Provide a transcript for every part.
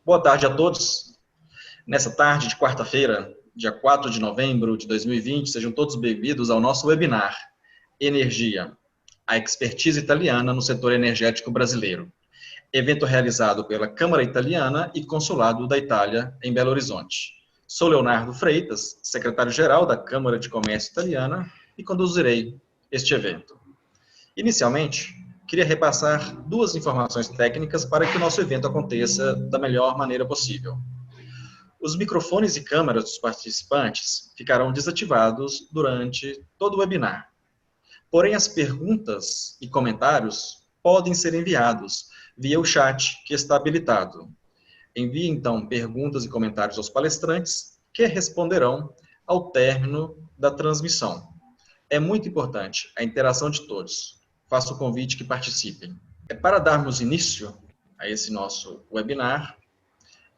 Boa tarde a todos. Nessa tarde de quarta-feira, dia 4 de novembro de 2020, sejam todos bem-vindos ao nosso webinar Energia, a expertise italiana no setor energético brasileiro. Evento realizado pela Câmara Italiana e Consulado da Itália em Belo Horizonte. Sou Leonardo Freitas, secretário-geral da Câmara de Comércio Italiana e conduzirei este evento. Inicialmente, queria repassar duas informações técnicas para que o nosso evento aconteça da melhor maneira possível. Os microfones e câmeras dos participantes ficarão desativados durante todo o webinar. Porém, as perguntas e comentários podem ser enviados via o chat que está habilitado. Envie, então, perguntas e comentários aos palestrantes, que responderão ao término da transmissão. É muito importante a interação de todos. Faço o convite que participem. Para darmos início a esse nosso webinar,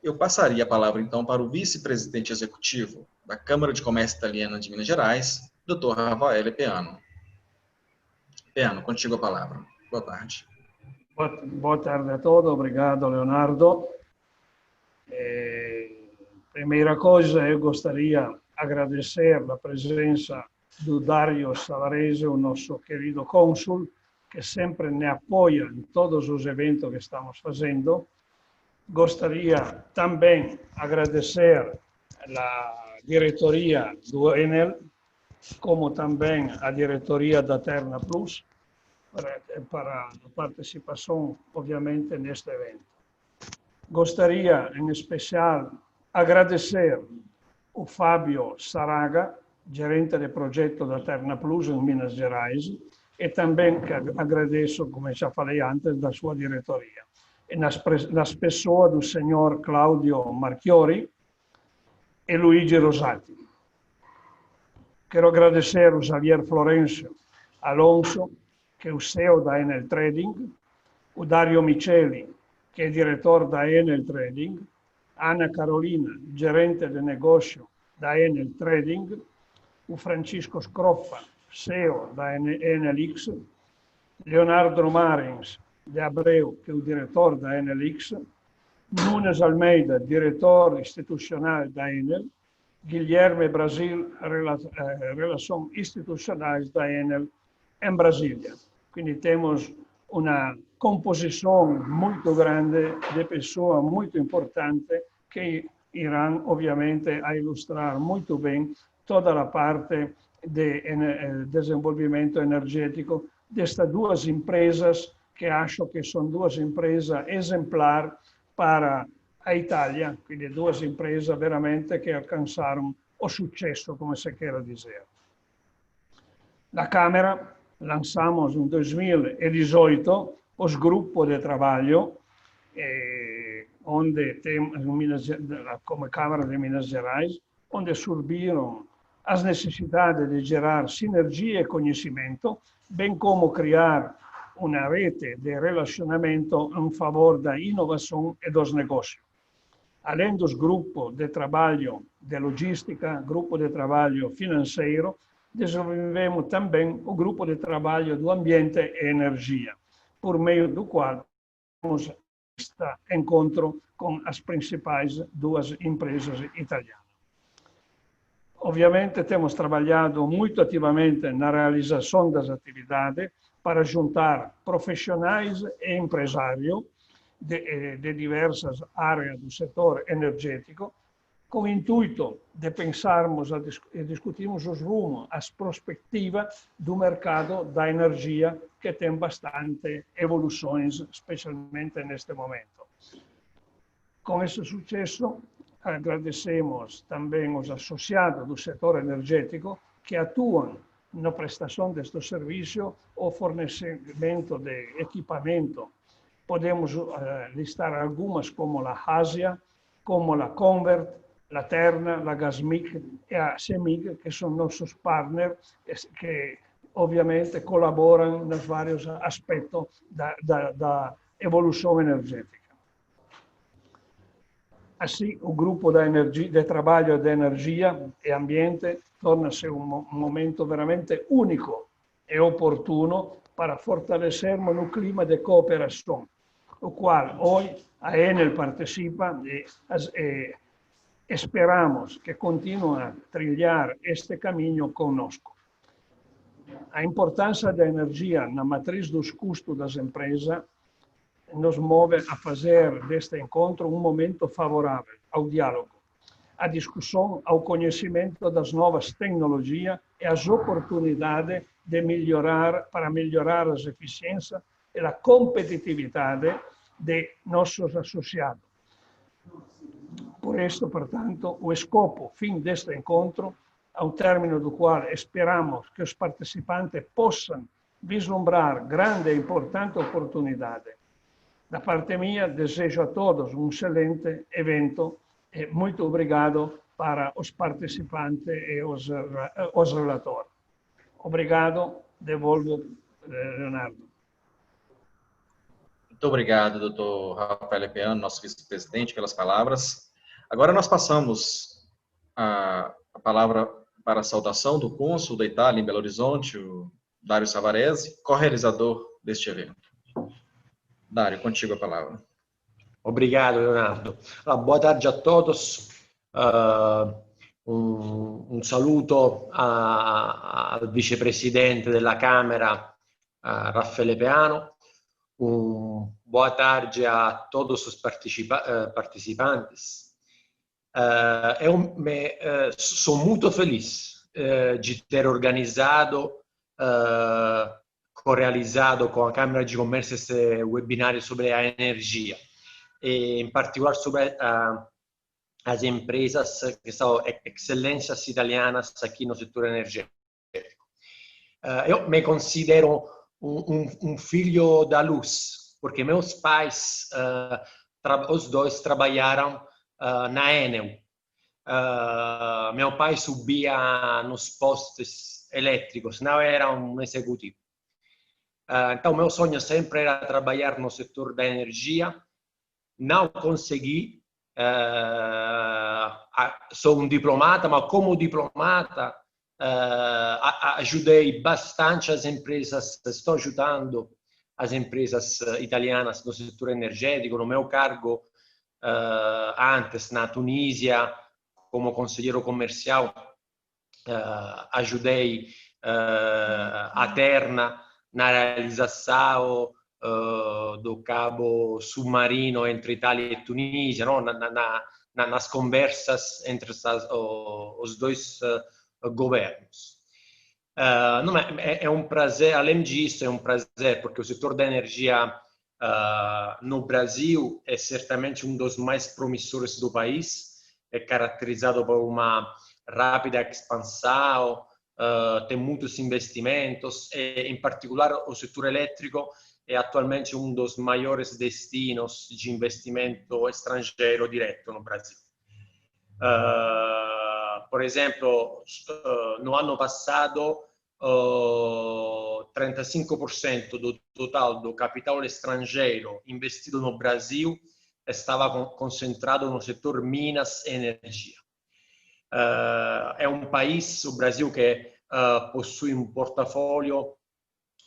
eu passaria a palavra, então, para o vice-presidente executivo da Câmara de Comércio Italiana de Minas Gerais, Dr. Raffaele Peano. Peano, contigo a palavra. Boa tarde. Boa tarde a todos. Obrigado, Leonardo. Primeira coisa, eu gostaria de agradecer a presença do Dario Savarese, o nosso querido cônsul, que sempre me apoia em todos os eventos que estamos fazendo. Gostaria também de agradecer a diretoria do Enel, como também a diretoria da Terna Plus, para a participação, obviamente, neste evento. Gostaria, em especial, agradecer o Fábio Saraga, gerente de projeto da Terna Plus em Minas Gerais, e também agradeço, como já falei antes, da sua diretoria. E nas pessoas do senhor Claudio Marchiori e Luigi Rosati. Quero agradecer ao Javier Florencio Alonso, que é o CEO da Enel Trading, o Dario Miceli, que é diretor da Enel Trading, Ana Carolina, gerente de negócio da Enel Trading, o Francisco Scroffa, CEO da Enelix, Leonardo Marins de Abreu, que é o diretor da Enelix, Nunes Almeida, diretor institucional da Enel, Guilherme Brasil, relações institucionais da Enel em Brasília. Quindi temos uma composição muito grande de pessoas muito importantes que irão, obviamente, a ilustrar muito bem toda a parte de desenvolvimento energético destas duas empresas, que acho que são duas empresas exemplares para a Itália, quindi duas empresas veramente que alcançaram o sucesso, como se quer dizer. Na Câmara, lançamos em 2018 os grupos de trabalho, onde temos, como Câmara de Minas Gerais, onde surgiram as necessidades de gerar sinergia e conhecimento, bem como criar uma rede de relacionamento em favor da inovação e dos negócios. Além dos grupos de trabalho de logística, grupo de trabalho financeiro, desenvolvemos também o grupo de trabalho do ambiente e energia, por meio do qual temos este encontro com as principais duas empresas italianas. Obviamente, temos trabalhado muito ativamente na realização das atividades para juntar profissionais e empresários de diversas áreas do setor energético, com o intuito de pensarmos e discutirmos os rumos, as perspectivas do mercado da energia, que tem bastante evoluções, especialmente neste momento. Com esse sucesso, agradecemos também os associados do setor energético que atuam na prestação deste serviço ou fornecimento de equipamento. Podemos listar algumas como a Asia, como a Convert, a Terna, a Gasmic e a Semig, que são nossos partners que, obviamente, colaboram nos vários aspectos da evolução energética. Assim, o grupo de trabalho de energia e ambiente torna-se um momento veramente único e oportuno para fortalecermos no clima de cooperação, o qual hoje a Enel participa e esperamos que continue a trilhar este caminho conosco. A importância da energia na matriz dos custos das empresas nos move a fazer deste encontro um momento favorável ao diálogo, à discussão, ao conhecimento das novas tecnologias e às oportunidades de para melhorar as eficiências e a competitividade de nossos associados. Por isso, portanto, o escopo, fim deste encontro, ao término do qual esperamos que os participantes possam vislumbrar grande e importante oportunidade. Da parte minha, desejo a todos um excelente evento e muito obrigado para os participantes e os relatores. Obrigado, devolvo, Leonardo. Muito obrigado, doutor Rafael Lepiano, nosso vice-presidente, pelas palavras. Agora nós passamos a palavra para a saudação do cônsul da Itália em Belo Horizonte, o Dario Savarese, co-realizador deste evento. Dario, contigo a palavra. Obrigado, Leonardo. Boa tarde a todos. Un saluto al vicepresidente della Camera, Raffaele Peano. Boa tarde a todos os participantes. Sou muito feliz de ter organizado, co-realizado com a Câmara de Comércio esse webinário sobre a energia, e em particular sobre as empresas que são excelências italianas aqui no setor energético. Eu me considero um filho da luz, porque meus pais, os dois, trabalharam na Enel. Meu pai subia nos postes elétricos, não era um executivo. Então, meu sonho sempre era trabalhar no setor da energia. Não consegui. Sou um diplomata, mas como diplomata ajudei bastante as empresas, estou ajudando as empresas italianas no setor energético. No meu cargo antes na Tunísia, como conselheiro comercial, ajudei a Terna na realização do cabo submarino entre Itália e Tunísia, não? Nas conversas entre os dois governos. Não, é um prazer, além disso, é um prazer, porque o setor da energia no Brasil é certamente um dos mais promissores do país, é caracterizado por uma rápida expansão, tem muitos investimentos, e, em particular, o setor elétrico é atualmente um dos maiores destinos de investimento estrangeiro direto no Brasil. Por exemplo, no ano passado, 35% do total do capital estrangeiro investido no Brasil estava concentrado no setor Minas e Energia. É um país, o Brasil, que possui um portfólio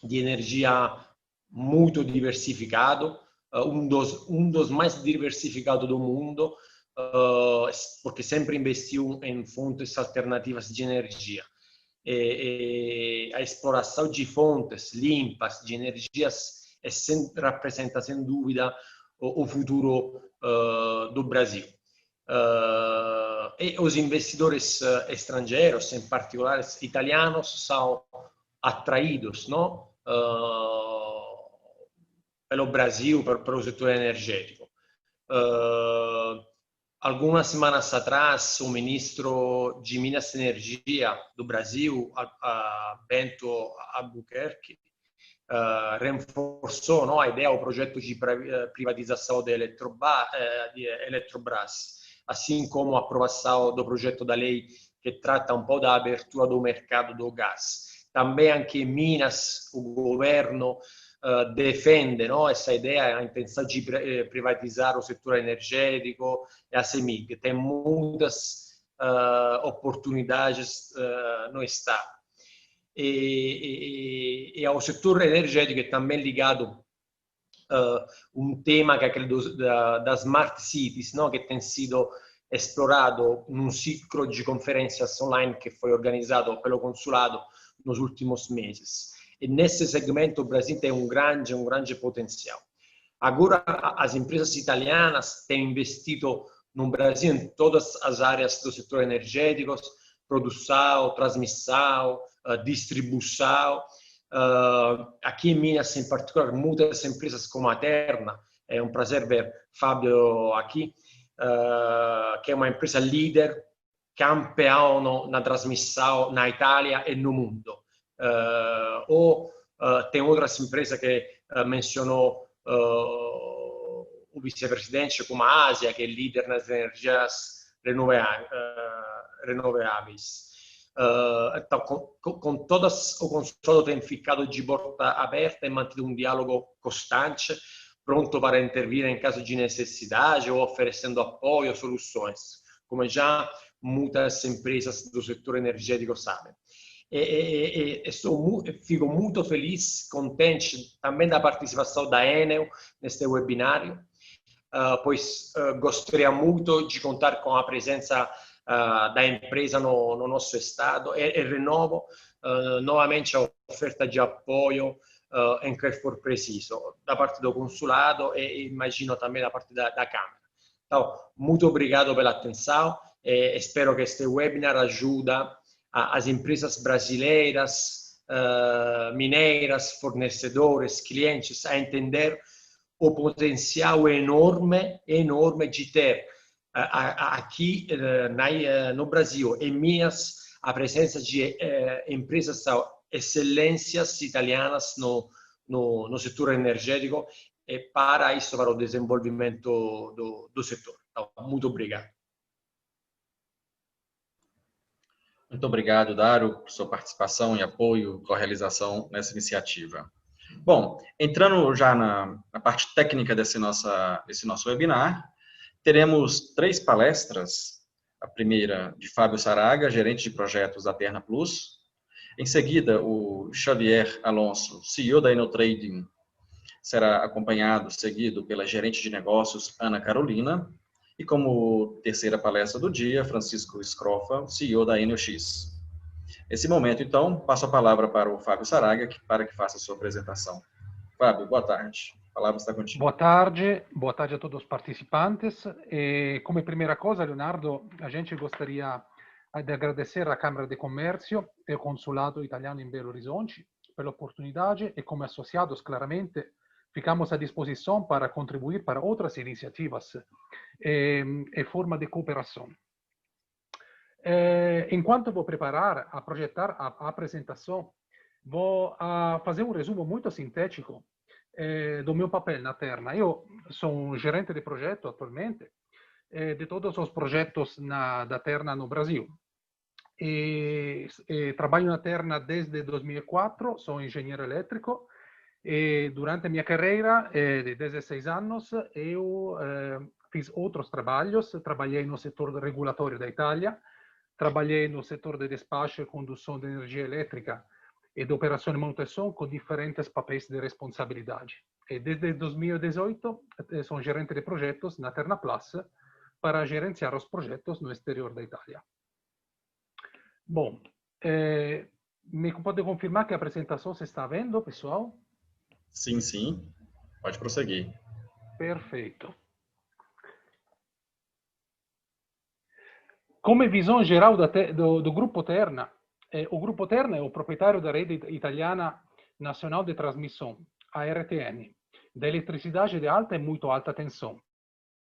de energia muito diversificado, um dos mais diversificados do mundo, porque sempre investiu em fontes alternativas de energia. E a exploração de fontes limpas de energias representa, sem dúvida, o futuro do Brasil. E os investidores estrangeiros, em particular italianos, são atraídos, não? Pelo Brasil, pelo setor energético. Algumas semanas atrás, o ministro de Minas e Energia do Brasil, Bento Albuquerque, reforçou, não, a ideia, o projeto de privatização da Eletrobras, assim como a aprovação do projeto da lei que trata um pouco da abertura do mercado do gás. Também aqui em Minas, o governo defende, não, essa ideia, a intenção de privatizar o setor energético e a CEMIG. Tem muitas oportunidades no Estado. E ao setor energético, também ligado um tema que credo da Smart Cities, no? Que tem sido explorado num ciclo de conferências online que foi organizado pelo consulado nos últimos meses. E nesse segmento o Brasil tem um grande potencial. Agora, as empresas italianas têm investido no Brasil em todas as áreas do setor energético, produção, transmissão, distribuição. Aqui em Minas, em particular, muitas empresas como a Terna, é um prazer ver Fábio aqui, que é uma empresa líder, campeão na transmissão na Itália e no mundo. Ou tem outras empresas que mencionou o vice-presidente, como a Ásia, que é líder nas energias renováveis. Então, com todas, o consulado tem ficado de porta aberta e mantido um diálogo constante, pronto para intervir em caso de necessidade ou oferecendo apoio, soluções, como já muitas empresas do setor energético sabem. Fico muito feliz, contente também da participação da Enel neste webinário, pois gostaria muito de contar com a presença da empresa no nosso estado e renovo novamente a oferta de apoio em que for preciso, da parte do consulado e imagino também da parte da Câmara. Então, muito obrigado pela atenção e espero que este webinar ajude as empresas brasileiras, mineiras, fornecedores, clientes a entender o potencial enorme de ter aqui no Brasil, em Minas, a presença de empresas excelências italianas no setor energético e para isso, para o desenvolvimento do setor. Então, muito obrigado. Muito obrigado, Dario, por sua participação e apoio com a realização nessa iniciativa. Bom, entrando já na parte técnica desse nosso webinar, teremos 3 palestras. A primeira de Fábio Saraga, gerente de projetos da Terna Plus. Em seguida, o Xavier Alonso, CEO da Enotrading, será acompanhado, seguido pela gerente de negócios, Ana Carolina. E como terceira palestra do dia, Francisco Scrofa, CEO da NOX. Nesse momento, então, passo a palavra para o Fábio Saraga, para que faça a sua apresentação. Fábio, boa tarde. A palavra está contigo. Boa tarde a todos os participantes. E, como primeira coisa, Leonardo, a gente gostaria de agradecer à Câmara de Comércio e ao Consulado Italiano em Belo Horizonte pela oportunidade e, como associados, claramente, ficamos à disposição para contribuir para outras iniciativas e forma de cooperação. Enquanto vou preparar, a projetar a apresentação, vou fazer um resumo muito sintético do meu papel na Terna. Eu sou um gerente de projeto atualmente de todos os projetos da Terna no Brasil. Trabalho na Terna desde 2004, sou engenheiro elétrico. E durante a minha carreira de 16 anos, eu fiz outros trabalhos. Trabalhei no setor regulatório da Itália, trabalhei no setor de despacho e condução de energia elétrica e de operação e manutenção com diferentes papéis de responsabilidade. E desde 2018, sou gerente de projetos na Terna Plus para gerenciar os projetos no exterior da Itália. Bom, me pode confirmar que a apresentação se está vendo, pessoal? Sim, sim. Pode prosseguir. Perfeito. Come visão geral do Grupo Terna, o Grupo Terna é o proprietário da Rede Italiana Nacional de Transmissão, a RTN, da eletricidade de alta e muito alta tensão.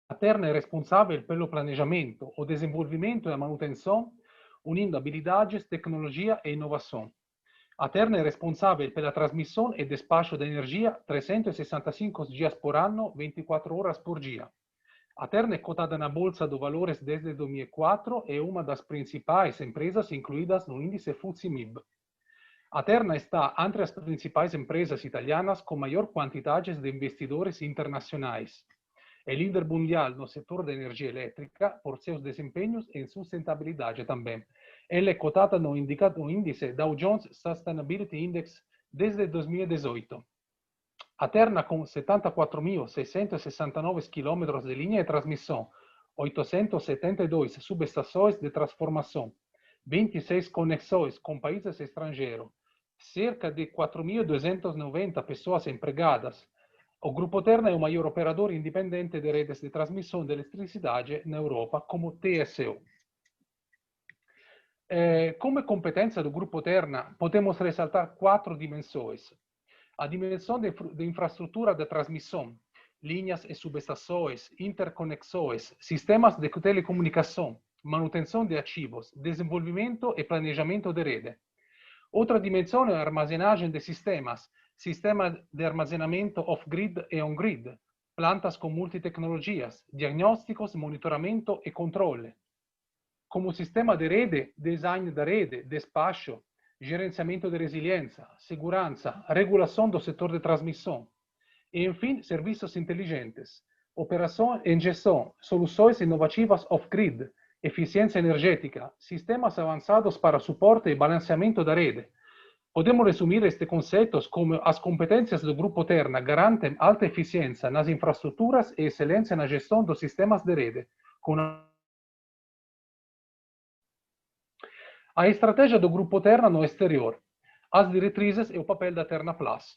A Terna é responsável pelo planejamento, o desenvolvimento e a manutenção, unindo habilidades, tecnologia e inovação. A Terna é responsável pela transmissão e despacho de energia 365 dias por ano, 24 horas por dia. A Terna é cotada na Bolsa de Valores desde 2004 e é uma das principais empresas incluídas no índice FTSE/MIB. A Terna está entre as principais empresas italianas com maior quantidade de investidores internacionais. É líder mundial no setor da energia elétrica por seus desempenhos em sustentabilidade também. Ela é cotada no índice Dow Jones Sustainability Index desde 2018. A Terna, com 74.669 km de linha de transmissão, 872 subestações de transformação, 26 conexões com países estrangeiros, cerca de 4.290 pessoas empregadas, o Grupo Terna é o maior operador independente de redes de transmissão de eletricidade na Europa, como TSO. Como competência do Grupo Terna, podemos ressaltar 4 dimensões. A dimensão de infraestrutura de transmissão, linhas e subestações, interconexões, sistemas de telecomunicação, manutenção de ativos, desenvolvimento e planejamento de rede. Outra dimensão é a armazenagem de sistemas, sistema de armazenamento off-grid e on-grid, plantas com multitecnologias, diagnósticos, monitoramento e controle. Como sistema de rede, design da rede, despacho, gerenciamento de resiliência, segurança, regulação do setor de transmissão. E, enfim, serviços inteligentes, operação e gestão, soluções inovativas off-grid, eficiência energética, sistemas avançados para suporte e balanceamento da rede. Podemos resumir estes conceitos como as competências do Grupo Terna garantem alta eficiência nas infraestruturas e excelência na gestão dos sistemas de rede. A estratégia do Grupo Terna no exterior, as diretrizes e o papel da Terna Plus.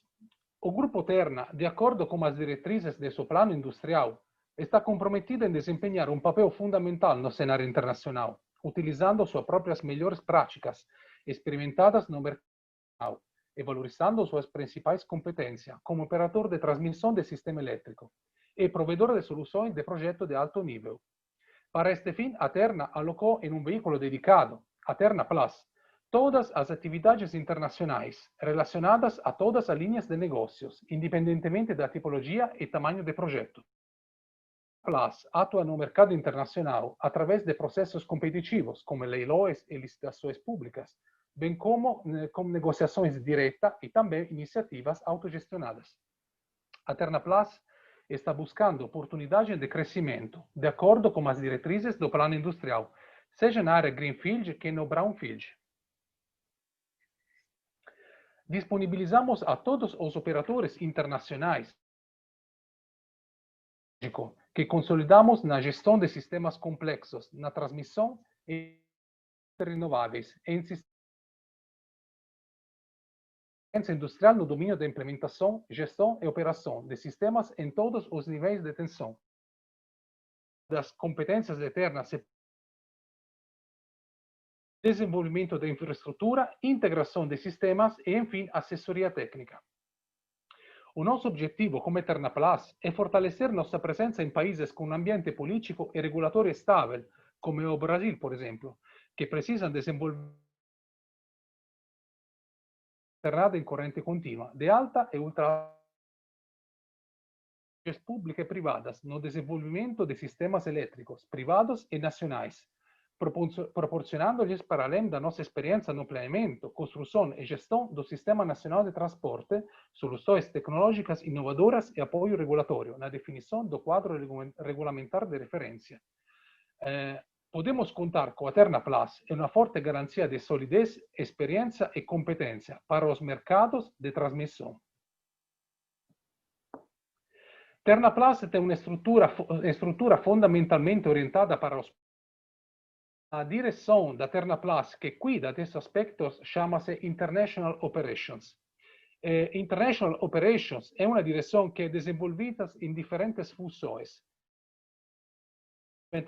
O Grupo Terna, de acordo com as diretrizes de seu plano industrial, está comprometido em desempenhar um papel fundamental no cenário internacional, utilizando suas próprias melhores práticas experimentadas no mercado e valorizando suas principais competências como operador de transmissão de sistema elétrico e provedor de soluções de projeto de alto nível. Para este fim, a Terna alocou em um veículo dedicado, a Terna Plus, todas as atividades internacionais relacionadas a todas as linhas de negócios, independentemente da tipologia e tamanho de projeto. A Plus atua no mercado internacional através de processos competitivos, como leilões e licitações públicas, bem como negociações diretas e também iniciativas autogestionadas. A Terna Plus está buscando oportunidades de crescimento, de acordo com as diretrizes do plano industrial, seja na área Greenfield que no Brownfield. Disponibilizamos a todos os operadores internacionais que consolidamos na gestão de sistemas complexos, na transmissão e renováveis, em sistemas industrial no domínio da implementação, gestão e operação de sistemas em todos os níveis de tensão. Das competências eternas, desenvolvimento da infraestrutura, integração de sistemas e, enfim, assessoria técnica. O nosso objetivo como Terna Plus é fortalecer nossa presença em países com um ambiente político e regulatório estável, como é o Brasil, por exemplo, que precisam desenvolver alternada em corrente contínua, de alta e ultra públicas e privadas no desenvolvimento de sistemas elétricos privados e nacionais, proporcionando-lhes, para além da nossa experiência no planeamento, construção e gestão do Sistema Nacional de Transporte, soluções tecnológicas inovadoras e apoio regulatório na definição do quadro regulamentar de referência. Podemos contar com a Terna Plus e uma forte garantia de solidez, experiência e competência para os mercados de transmissão. Terna Plus tem uma estrutura fundamentalmente orientada para os. A direção da Terna Plus que cuida desses aspectos chama-se International Operations. International Operations é uma direção que é desenvolvida em diferentes funções.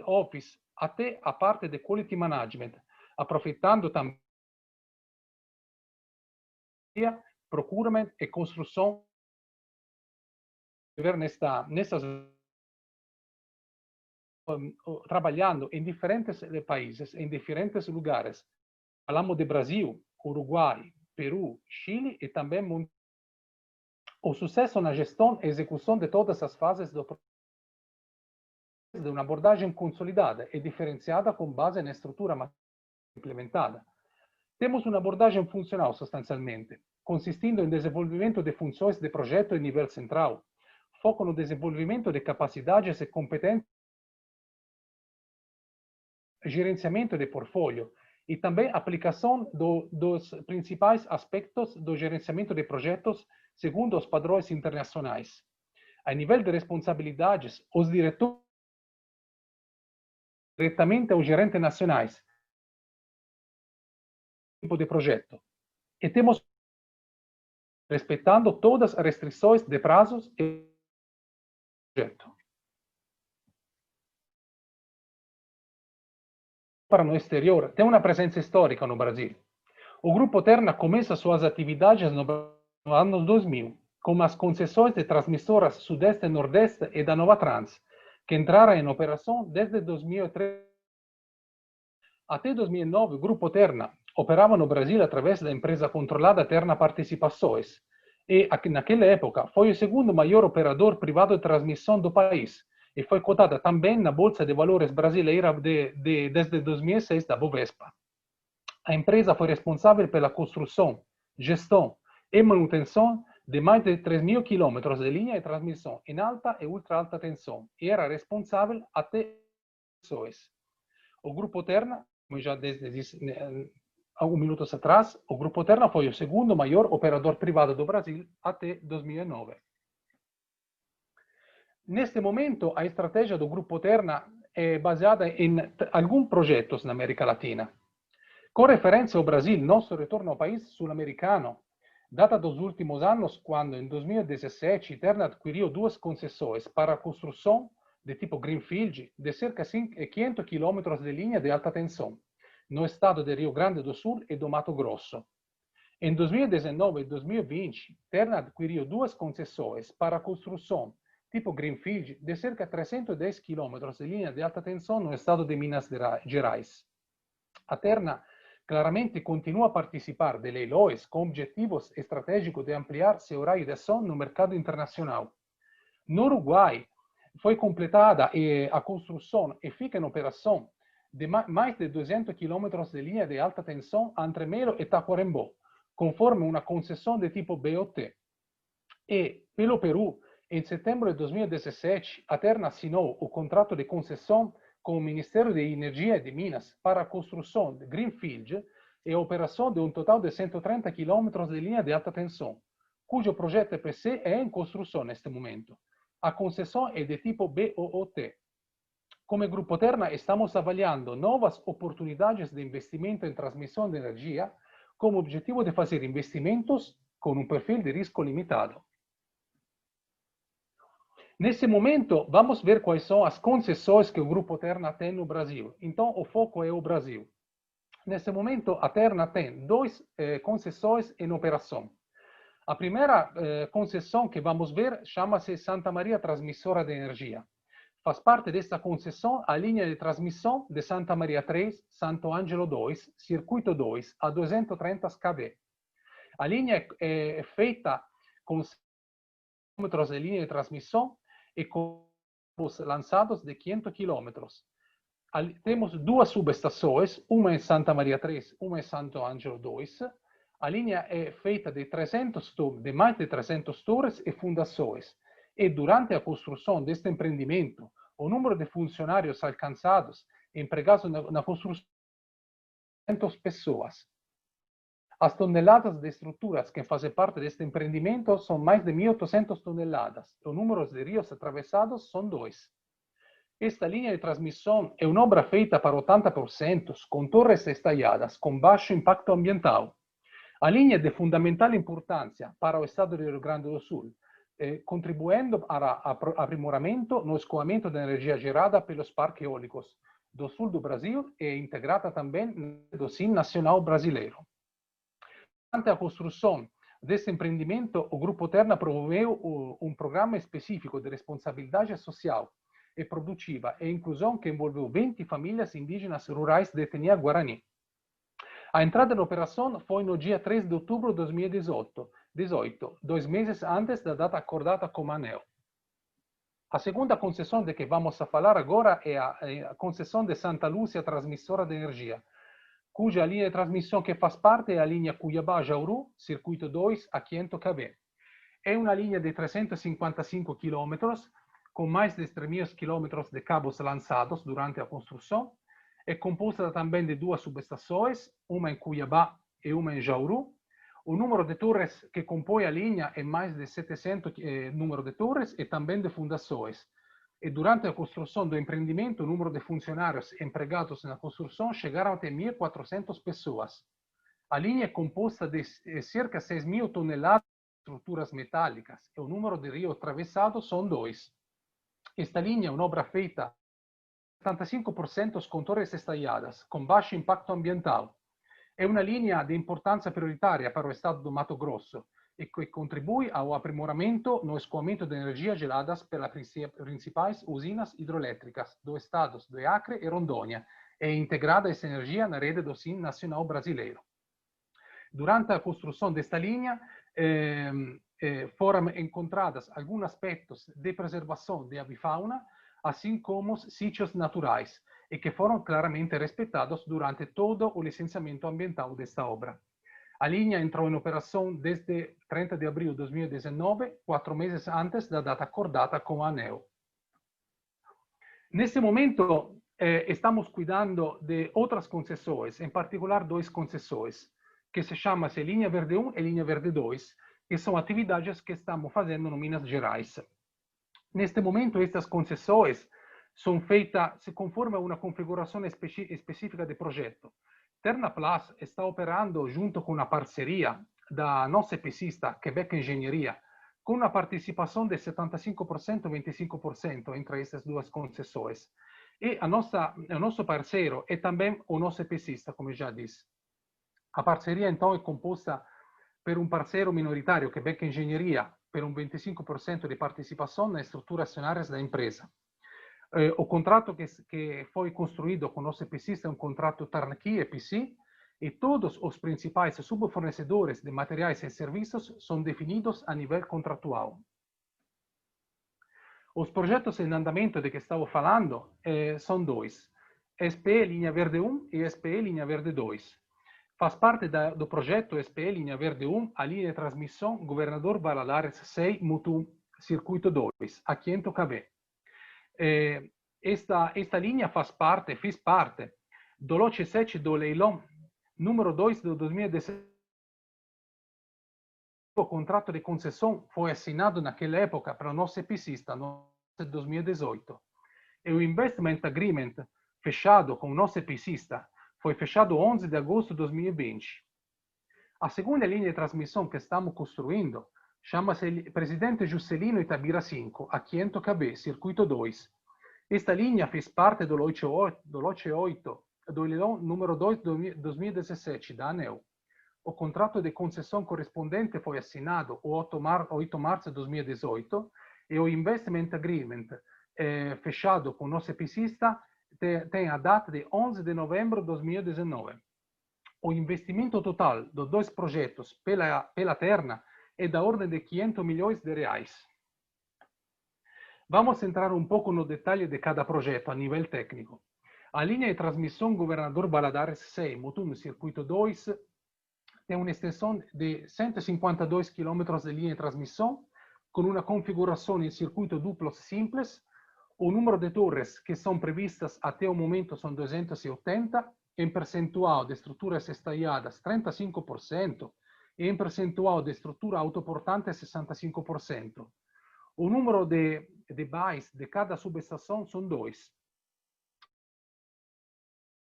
Office até a parte de Quality Management, aproveitando também procurement e construção nessas trabalhando em diferentes países, em diferentes lugares. Falamos de Brasil, Uruguai, Peru, Chile e também o sucesso na gestão e execução de todas as fases do processo de uma abordagem consolidada e diferenciada com base na estrutura implementada. Temos uma abordagem funcional, substancialmente, consistindo em desenvolvimento de funções de projeto em nível central, foco no desenvolvimento de capacidades e competências, gerenciamento de portfólio e também aplicação dos principais aspectos do gerenciamento de projetos, segundo os padrões internacionais. A nível de responsabilidades, os diretores diretamente aos gerentes nacionais tipo de projeto. E temos respeitando todas as restrições de prazos e projeto. Para no exterior, tem uma presença histórica no Brasil. O Grupo Terna começa suas atividades no ano 2000, com as concessões de transmissoras Sudeste e Nordeste e da Nova Trans, que entraram em operação desde 2003. Até 2009, o Grupo Terna operava no Brasil através da empresa controlada Terna Participações, e naquela época foi o segundo maior operador privado de transmissão do país, e foi cotada também na Bolsa de Valores brasileira desde 2006 da Bovespa. A empresa foi responsável pela construção, gestão e manutenção de mais de 3.000 quilômetros de linha de transmissão em alta e ultra alta tensão, e era responsável até pessoas. O Grupo Terna, como já disse alguns minutos atrás, o Grupo Terna foi o segundo maior operador privado do Brasil até 2009. Neste momento, a estratégia do Grupo Terna é baseada em alguns projetos na América Latina. Com referência ao Brasil, nosso retorno ao país sul-americano data dos últimos anos, quando em 2017 Terna adquiriu 2 concessões para a construção de tipo Greenfield de cerca de 500 km de linha de alta tensão, no estado de Rio Grande do Sul e do Mato Grosso. Em 2019 e 2020, Terna adquiriu 2 concessões para a construção tipo Greenfield de cerca de 310 km de linha de alta tensão no estado de Minas Gerais. A Terna claramente continua a participar de leilões com objetivos estratégicos de ampliar seu raio de ação no mercado internacional. No Uruguai, foi completada a construção e fica em operação de mais de 200 km de linha de alta tensão entre Melo e Tacuarembó, conforme uma concessão de tipo BOT. E, pelo Peru, em setembro de 2017, a Terna assinou o contrato de concessão com o Ministério de Energia de Minas para a construção de Greenfield e a operação de um total de 130 km de linha de alta tensão, cujo projeto EPC é em construção neste momento. A concessão é de tipo BOT. Como Grupo Terna, estamos avaliando novas oportunidades de investimento em transmissão de energia, com o objetivo de fazer investimentos com um perfil de risco limitado. Nesse momento, vamos ver quais são as concessões que o Grupo Terna tem no Brasil. Então, o foco é o Brasil. Nesse momento, a Terna tem 2 concessões em operação. A primeira concessão que vamos ver chama-se Santa Maria Transmissora de Energia. Faz parte desta concessão a linha de transmissão de Santa Maria 3, Santo Ângelo 2, Circuito 2, a 230 kV. A linha é feita com km de linha de transmissão e com lançados de 500 km. Temos 2 subestações, uma em Santa Maria 3, uma em Santo Ângelo 2. A linha é feita de mais de 300 torres e fundações. E durante a construção deste empreendimento, o número de funcionários alcançados empregados na construção é 200 pessoas. As toneladas de estruturas que fazem parte deste empreendimento são mais de 1.800 toneladas. O número de rios atravessados são 2. Esta linha de transmissão é uma obra feita para 80%, com torres estalhadas, com baixo impacto ambiental. A linha é de fundamental importância para o estado de Rio Grande do Sul, contribuindo para o aprimoramento no escoamento de energia gerada pelos parques eólicos do sul do Brasil e integrada também no SIN nacional brasileiro. Durante a construção deste empreendimento, o Grupo Terna promoveu um programa específico de responsabilidade social e produtiva e inclusão que envolveu 20 famílias indígenas rurais de etnia Guarani. A entrada na operação foi no dia 3 de outubro de 2018, 2 meses antes da data acordada com a ANEEL. A segunda concessão de que vamos a falar agora é a concessão de Santa Lúcia Transmissora de Energia, cuja linha de transmissão que faz parte é a linha Cuiabá-Jauru, Circuito 2, a 500 kV. É uma linha de 355 km, com mais de 3.000 km de cabos lançados durante a construção. É composta também de 2 subestações, uma em Cuiabá e uma em Jauru. O número de torres que compõe a linha é mais de 700 número de torres e também de fundações. E durante a construção do empreendimento, o número de funcionários empregados na construção chegaram até 1.400 pessoas. A linha é composta de cerca de 6.000 toneladas de estruturas metálicas e o número de rios atravessados são 2. Esta linha é uma obra feita 75% com torres estaiadas, com baixo impacto ambiental. É uma linha de importância prioritária para o estado do Mato Grosso e que contribui ao aprimoramento no escoamento de energias geladas pelas principais usinas hidroelétricas do estados de Acre e Rondônia e integrada essa energia na rede do SIN nacional brasileiro. Durante a construção desta linha, foram encontrados alguns aspectos de preservação de avifauna, assim como os sítios naturais, e que foram claramente respeitados durante todo o licenciamento ambiental desta obra. A linha entrou em operação desde 30 de abril de 2019, 4 meses antes da data acordada com a ANEEL. Neste momento, estamos cuidando de outras concessões, em particular 2 concessões, que se chamam Linha Verde 1 e Linha Verde 2, que são atividades que estamos fazendo no Minas Gerais. Neste momento, estas concessões são feitas conforme a uma configuração específica de projeto. Ternaplas está operando junto com uma parceria da nossa EPCista, Quebec Engenharia, com uma participação de 75% e 25% entre essas 2 concessões. E o nosso parceiro é também o nosso EPCista, como já disse. A parceria, então, é composta por um parceiro minoritário, Quebec Engenharia, per un 25% di partecipazione nelle strutture azionarie da empresa. O contrato que foi construído com nosso EPCista é um contrato turnkey EPC e todos os principais subfornecedores de materiais e serviços são definidos a nível contratual. Os projetos em andamento de que estava falando são 2. SPE Linha Verde 1 e SPE Linha Verde 2. Faz parte do projeto SPE Linha Verde 1 a linha de transmissão Governador Valadares 6 Mutum Circuito 2, a 500 kV. Esta linha fez parte do lote 7 do leilão número 2 de 2017. O contrato de concessão foi assinado naquela época para o nosso EPCista, no 2018. E o Investment Agreement fechado com o nosso EPCista foi fechado 11 de agosto de 2020. A segunda linha de transmissão que estamos construindo chama-se Presidente Juscelino Itabira 5, a 500 kV, Circuito 2. Esta linha fez parte do lote 8 do leilão número 2 de 2017 da ANEEL. O contrato de concessão correspondente foi assinado o 8 de março de 2018 e o Investment Agreement fechado com o nosso EPCista tem a data de 11 de novembro de 2019. O investimento total dos 2 projetos pela Terna é da ordem de 500 milhões de reais. Vamos entrar um pouco no detalhe de cada projeto a nível técnico. A linha de transmissão Governador Valadares 6, Mutum Circuito 2, tem uma extensão de 152 km de linha de transmissão, com uma configuração em circuito duplo simples. O número de torres que são previstas até o momento são 280, em percentual de estruturas estaiadas 35% e em percentual de estrutura autoportante 65%. O número de bays de cada subestação são 2.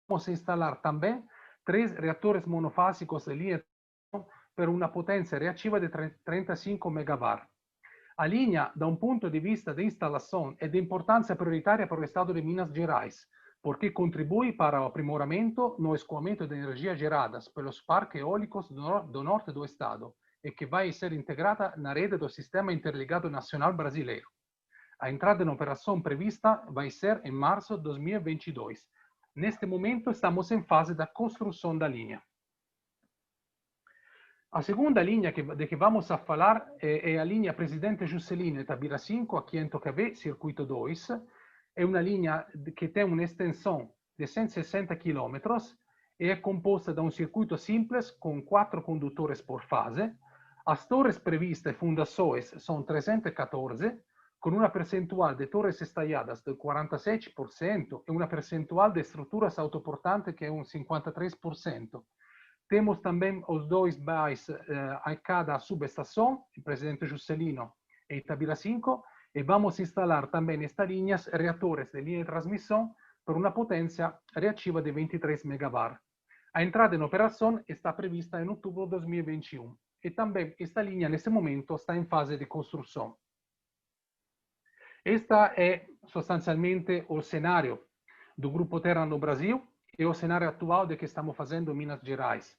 Vamos instalar também 3 reatores monofásicos de linha per uma potência reativa de 35 MW. A linha, da um ponto de vista de instalação, é de importância prioritária para o estado de Minas Gerais, porque contribui para o aprimoramento no escoamento de energias geradas pelos parques eólicos do norte do estado e que vai ser integrada na rede do Sistema Interligado Nacional Brasileiro. A entrada em operação prevista vai ser em março de 2022. Neste momento, estamos em fase da construção da linha. A segunda linha de que vamos a falar é a linha Presidente Juscelino Itabira 5, a 500 kV, Circuito 2. É uma linha que tem uma extensão de 160 km e é composta de um circuito simples com 4 condutores por fase. As torres previstas e fundações são 314, com uma percentual de torres estaiadas de 47% e uma percentual de estruturas autoportantes que é 53%. Temos também os dois bairros a cada subestação, o Presidente Juscelino e Itabira 5, e vamos instalar também nestas linhas reatores de linha de transmissão por uma potência reativa de 23 MW. A entrada em operação está prevista em outubro de 2021 e também esta linha, nesse momento, está em fase de construção. Esta é, sostanzialmente, o cenário do Grupo Terna no Brasil e o cenário atual de que estamos fazendo em Minas Gerais.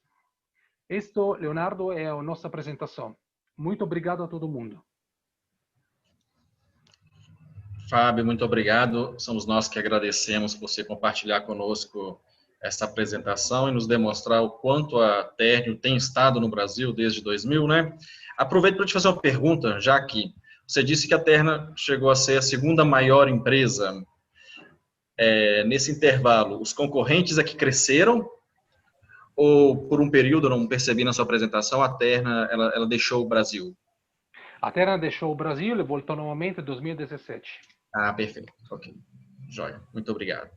Isto, Leonardo, é a nossa apresentação. Muito obrigado a todo mundo. Fábio, muito obrigado. Somos nós que agradecemos por você compartilhar conosco essa apresentação e nos demonstrar o quanto a Ternium tem estado no Brasil desde 2000, né? Aproveito para te fazer uma pergunta, já que você disse que a Terna chegou a ser a segunda maior empresa. Nesse intervalo, os concorrentes é que cresceram? Ou, por um período, não percebi na sua apresentação, a Terna ela deixou o Brasil? A Terna deixou o Brasil e voltou novamente em 2017. Ah, perfeito. Ok. Joia. Muito obrigado.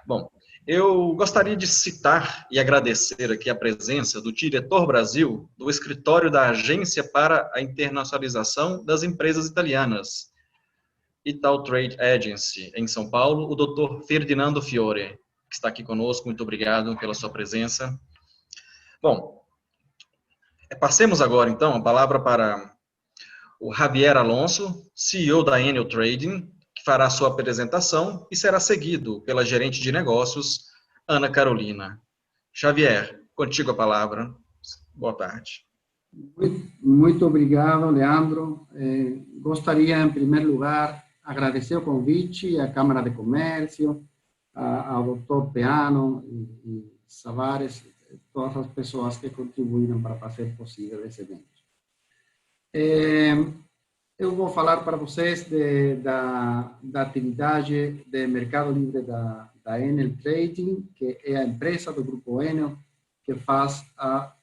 Bom, eu gostaria de citar e agradecer aqui a presença do diretor Brasil do escritório da Agência para a Internacionalização das Empresas Italianas, Ital Trade Agency, em São Paulo, o Dr. Ferdinando Fiore, que está aqui conosco. Muito obrigado pela sua presença. Bom, passemos agora, então, a palavra para o Javier Alonso, CEO da Enel Trading, que fará a sua apresentação e será seguido pela gerente de negócios, Ana Carolina. Javier, contigo a palavra. Boa tarde. Muito obrigado, Leandro. Gostaria, em primeiro lugar, agradecer o convite à Câmara de Comércio, ao Dr. Peano e Savares, todas as pessoas que contribuíram para fazer possível esse evento. Eu vou falar para vocês da atividade de mercado livre da Enel Trading, que é a empresa do Grupo Enel que faz a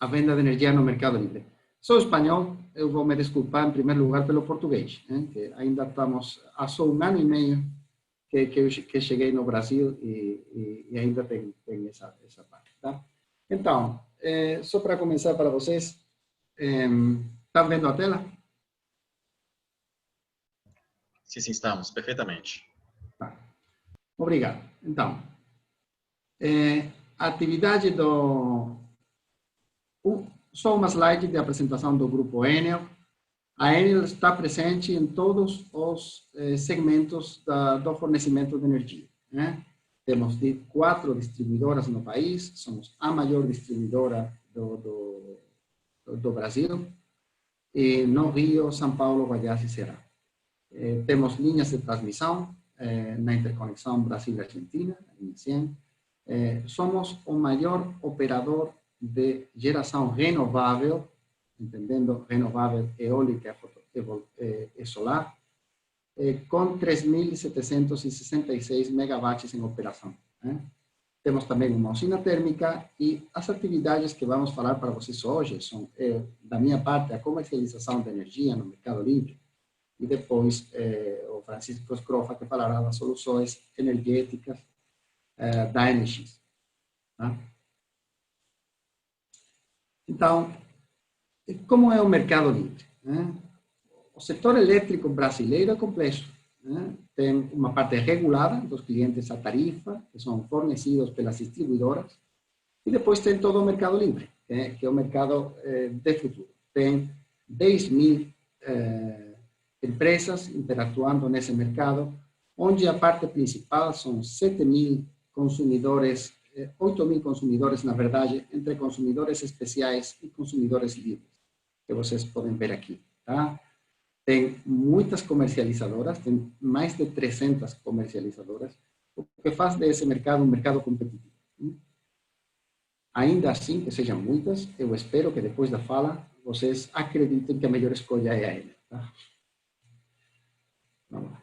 venda de energia no mercado livre. Sou espanhol, eu vou me desculpar em primeiro lugar pelo português, que ainda estamos há só 1 ano e meio que cheguei no Brasil e ainda tem essa parte, tá? Então, só para começar para vocês, estão vendo a tela? Sim, estamos, perfeitamente. Tá. Obrigado. Então, a atividade só uma slide de apresentação do Grupo Enel. A Enel está presente em todos os segmentos do fornecimento de energia, né? Temos 4 distribuidoras no país, somos a maior distribuidora do Brasil, e no Rio, São Paulo, Goiás e Ceará. Temos linhas de transmissão na interconexão Brasil-Argentina, em 100. Somos o maior operador de geração renovável, entendendo renovável eólica e solar, com 3.766 megawatts em operação. Temos também uma usina térmica e as atividades que vamos falar para vocês hoje são, da minha parte, a comercialização de energia no mercado livre e depois o Francisco Scrofa, que falará das soluções energéticas da NX. Tá? Então, como é o mercado livre? O setor elétrico brasileiro é complexo. Tem uma parte regulada dos clientes a tarifa, que são fornecidos pelas distribuidoras, e depois tem todo o mercado livre, que é o mercado de futuro. Tem 10.000 empresas interatuando nesse mercado, onde a parte principal são 7.000 consumidores, 8.000 consumidores, na verdade, entre consumidores especiais e consumidores livres, que vocês podem ver aqui, tá? Tem muitas comercializadoras, tem mais de 300 comercializadoras, o que faz desse mercado um mercado competitivo. Ainda assim, que sejam muitas, eu espero que depois da fala, vocês acreditem que a melhor escolha é a Enel. Tá? Vamos lá.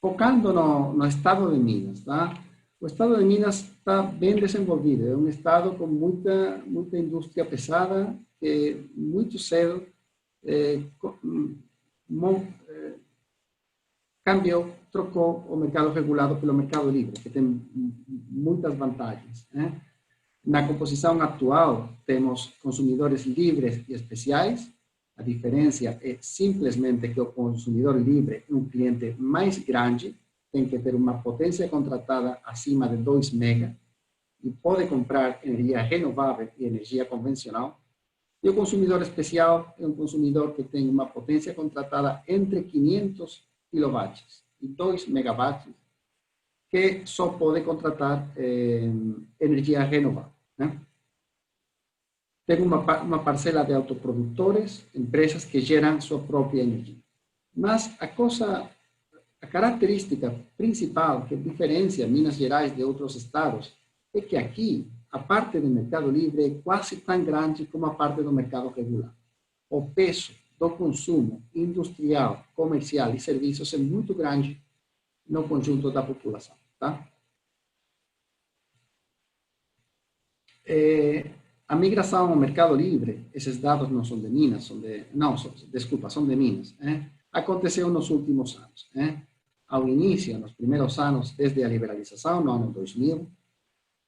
Focando no estado de Minas, tá? O estado de Minas está bem desenvolvido, é um estado com muita indústria pesada, que muito cedo trocou o mercado regulado pelo mercado livre, que tem muitas vantagens. Na composição atual, temos consumidores livres e especiais. A diferença é simplesmente que o consumidor livre é um cliente mais grande, tem que ter uma potência contratada acima de 2 mega e pode comprar energia renovável e energia convencional. E o consumidor especial é um consumidor que tem uma potência contratada entre 500 kW e 2 megawatts, que só pode contratar energia renovável. Tem uma parcela de autoprodutores, empresas que geram sua própria energia. Mas a característica principal que diferencia Minas Gerais de outros estados é que aqui a parte do mercado livre é quase tão grande como a parte do mercado regular. O peso do consumo industrial, comercial e serviços é muito grande no conjunto da população. Tá? A migração ao mercado livre, esses dados não são de Minas, são de Minas, aconteceu nos últimos anos. Ao início, nos primeiros anos, desde a liberalização, no ano 2000,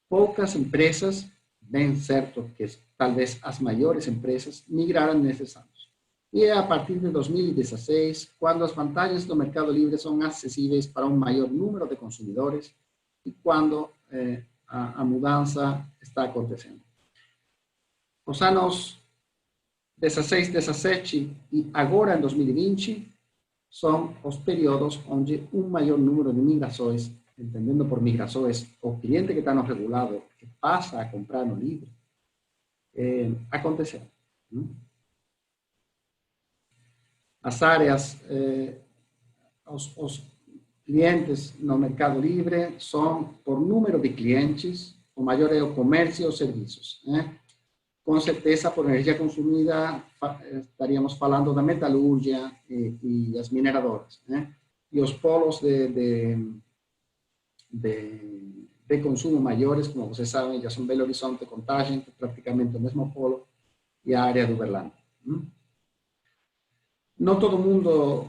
poucas empresas, bem certo que talvez as maiores empresas, migraram nesses anos. E é a partir de 2016, quando as vantagens do mercado livre são acessíveis para um maior número de consumidores e quando a mudança está acontecendo. Os anos 16, 17 e agora em 2020 são os períodos onde um maior número de migrações, entendendo por migrações o cliente que está no regulado, que passa a comprar no livre, aconteceu. As áreas, os clientes no mercado livre são, por número de clientes, o maior é o comércio e os serviços. Com certeza, por energia consumida, estaríamos falando da metalúrgia e as mineradoras. E os polos de consumo maiores, como vocês sabem, já são Belo Horizonte, Contagem, praticamente o mesmo polo, e a área do Uberlândia. Não todo mundo,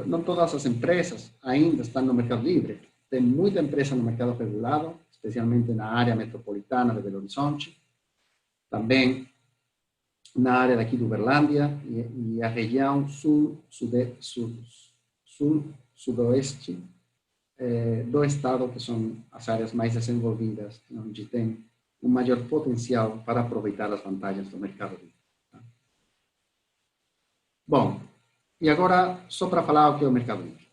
não todas as empresas ainda estão no mercado livre. Tem muita empresa no mercado regulado, especialmente na área metropolitana de Belo Horizonte, também na área daqui do Uberlândia e a região sul-sudoeste do estado, que são as áreas mais desenvolvidas, onde tem um maior potencial para aproveitar as vantagens do mercado livre. Bom, e agora só para falar o que é o mercado livre.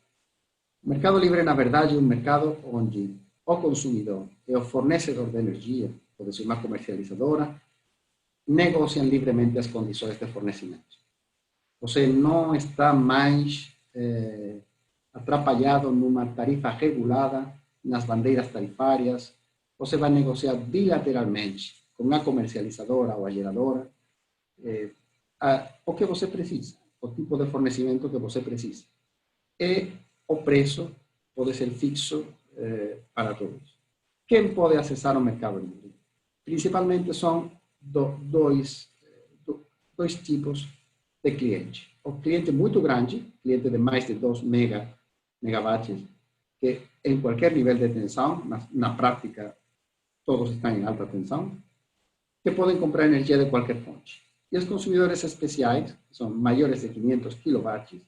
O mercado livre, na verdade, é um mercado onde o consumidor e o fornecedor de energia, pode ser uma comercializadora, negociam livremente as condições de fornecimento. Você não está mais atrapalhado numa tarifa regulada, nas bandeiras tarifárias. Você vai negociar bilateralmente com a comercializadora ou a geradora o que você precisa, o tipo de fornecimento que você precisa. E o preço pode ser fixo para todos. Quem pode acessar o mercado livre? Principalmente são dois tipos de cliente. O cliente muito grande, cliente de mais de 2 megawatts, que em qualquer nível de tensão, na prática todos estão em alta tensão, que podem comprar energia de qualquer fonte. E os consumidores especiais, que são maiores de 500 kW,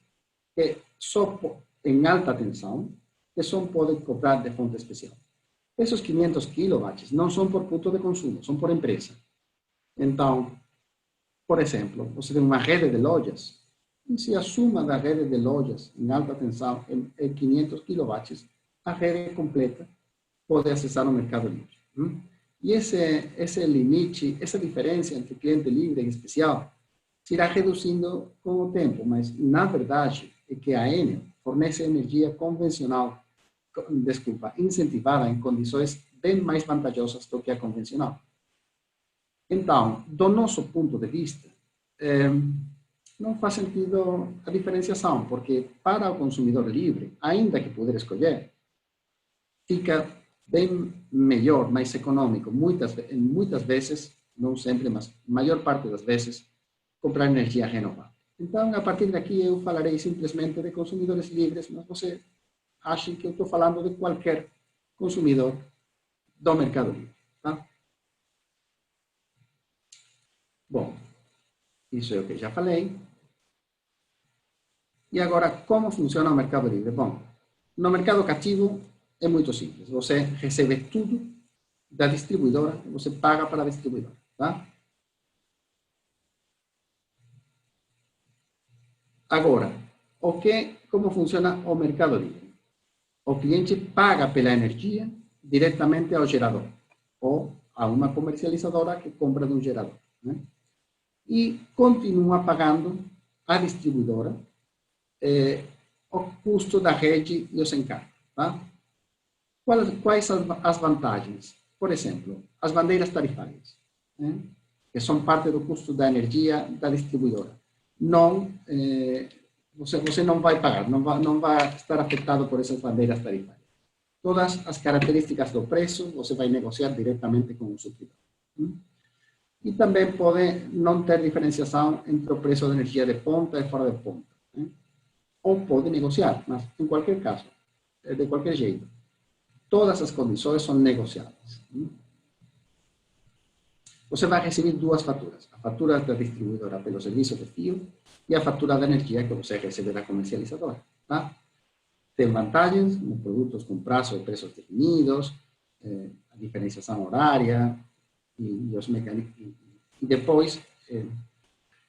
que só em alta tensão, que só podem comprar de fonte especial. Esses 500 kW não são por ponto de consumo, são por empresa. Então, por exemplo, você tem uma rede de lojas, e se a soma da rede de lojas em alta tensão é 500 kW, a rede completa pode acessar o mercado livre. E esse limite, essa diferença entre cliente livre e especial, se irá reduzindo com o tempo, mas na verdade é que a Enel fornece energia convencional, incentivada em condições bem mais vantajosas do que a convencional. Então, do nosso ponto de vista, não faz sentido a diferenciação, porque para o consumidor livre, ainda que puder escolher, fica bem melhor, mais econômico, muitas vezes, não sempre, mas a maior parte das vezes, comprar energia renovável. Então, a partir daqui, eu falarei simplesmente de consumidores livres, mas você acha que eu estou falando de qualquer consumidor do Mercado Livre. Tá? Bom, isso é o que já falei. E agora, como funciona o Mercado Livre? Bom, no mercado cativo é muito simples. Você recebe tudo da distribuidora, você paga para a distribuidora. Tá? Agora, como funciona o Mercado Livre? O cliente paga pela energia diretamente ao gerador ou a uma comercializadora que compra de um gerador. Né? E continua pagando a distribuidora o custo da rede e os encargos. Tá? Quais as vantagens? Por exemplo, as bandeiras tarifárias, né? Que são parte do custo da energia da distribuidora. Não, você não vai pagar, não vai estar afetado por essas bandeiras tarifárias. Todas as características do preço você vai negociar diretamente com o supridor. E também pode não ter diferenciação entre o preço de energia de ponta e fora de ponta. Né? Ou pode negociar, mas em qualquer caso, de qualquer jeito, todas as condições são negociadas. Você vai receber duas faturas. A fatura da distribuidora pelo serviço de fio e a fatura da energia que você recebe da comercializadora. Tá? Tem vantagens nos produtos com prazo e preços definidos, a diferenciação horária e os mecanismos. E depois,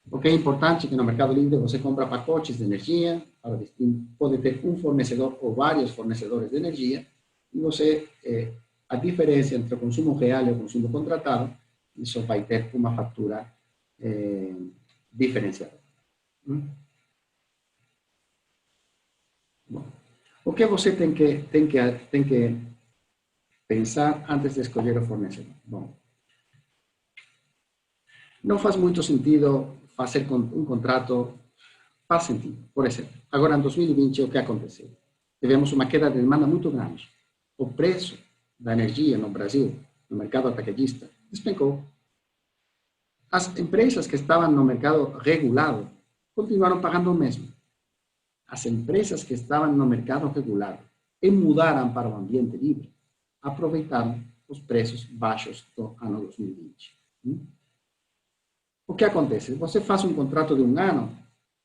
o que é importante é que no Mercado Livre você compra pacotes de energia, pode ter um fornecedor ou vários fornecedores de energia, e você, a diferença entre o consumo real e o consumo contratado, isso vai ter uma fatura diferenciada. Bom, o que você tem que pensar antes de escolher o fornecedor? Bom, não faz muito sentido fazer um contrato, faz sentido. Por exemplo, agora em 2020, o que aconteceu? Tivemos uma queda de demanda muito grande. O preço da energia no Brasil, no mercado atacadista, despencou. As empresas que estavam no mercado regulado continuaram pagando o mesmo. As empresas que estavam no mercado regulado e mudaram para o ambiente livre aproveitaram os preços baixos do ano 2020. O que acontece? Você faz um contrato de um ano,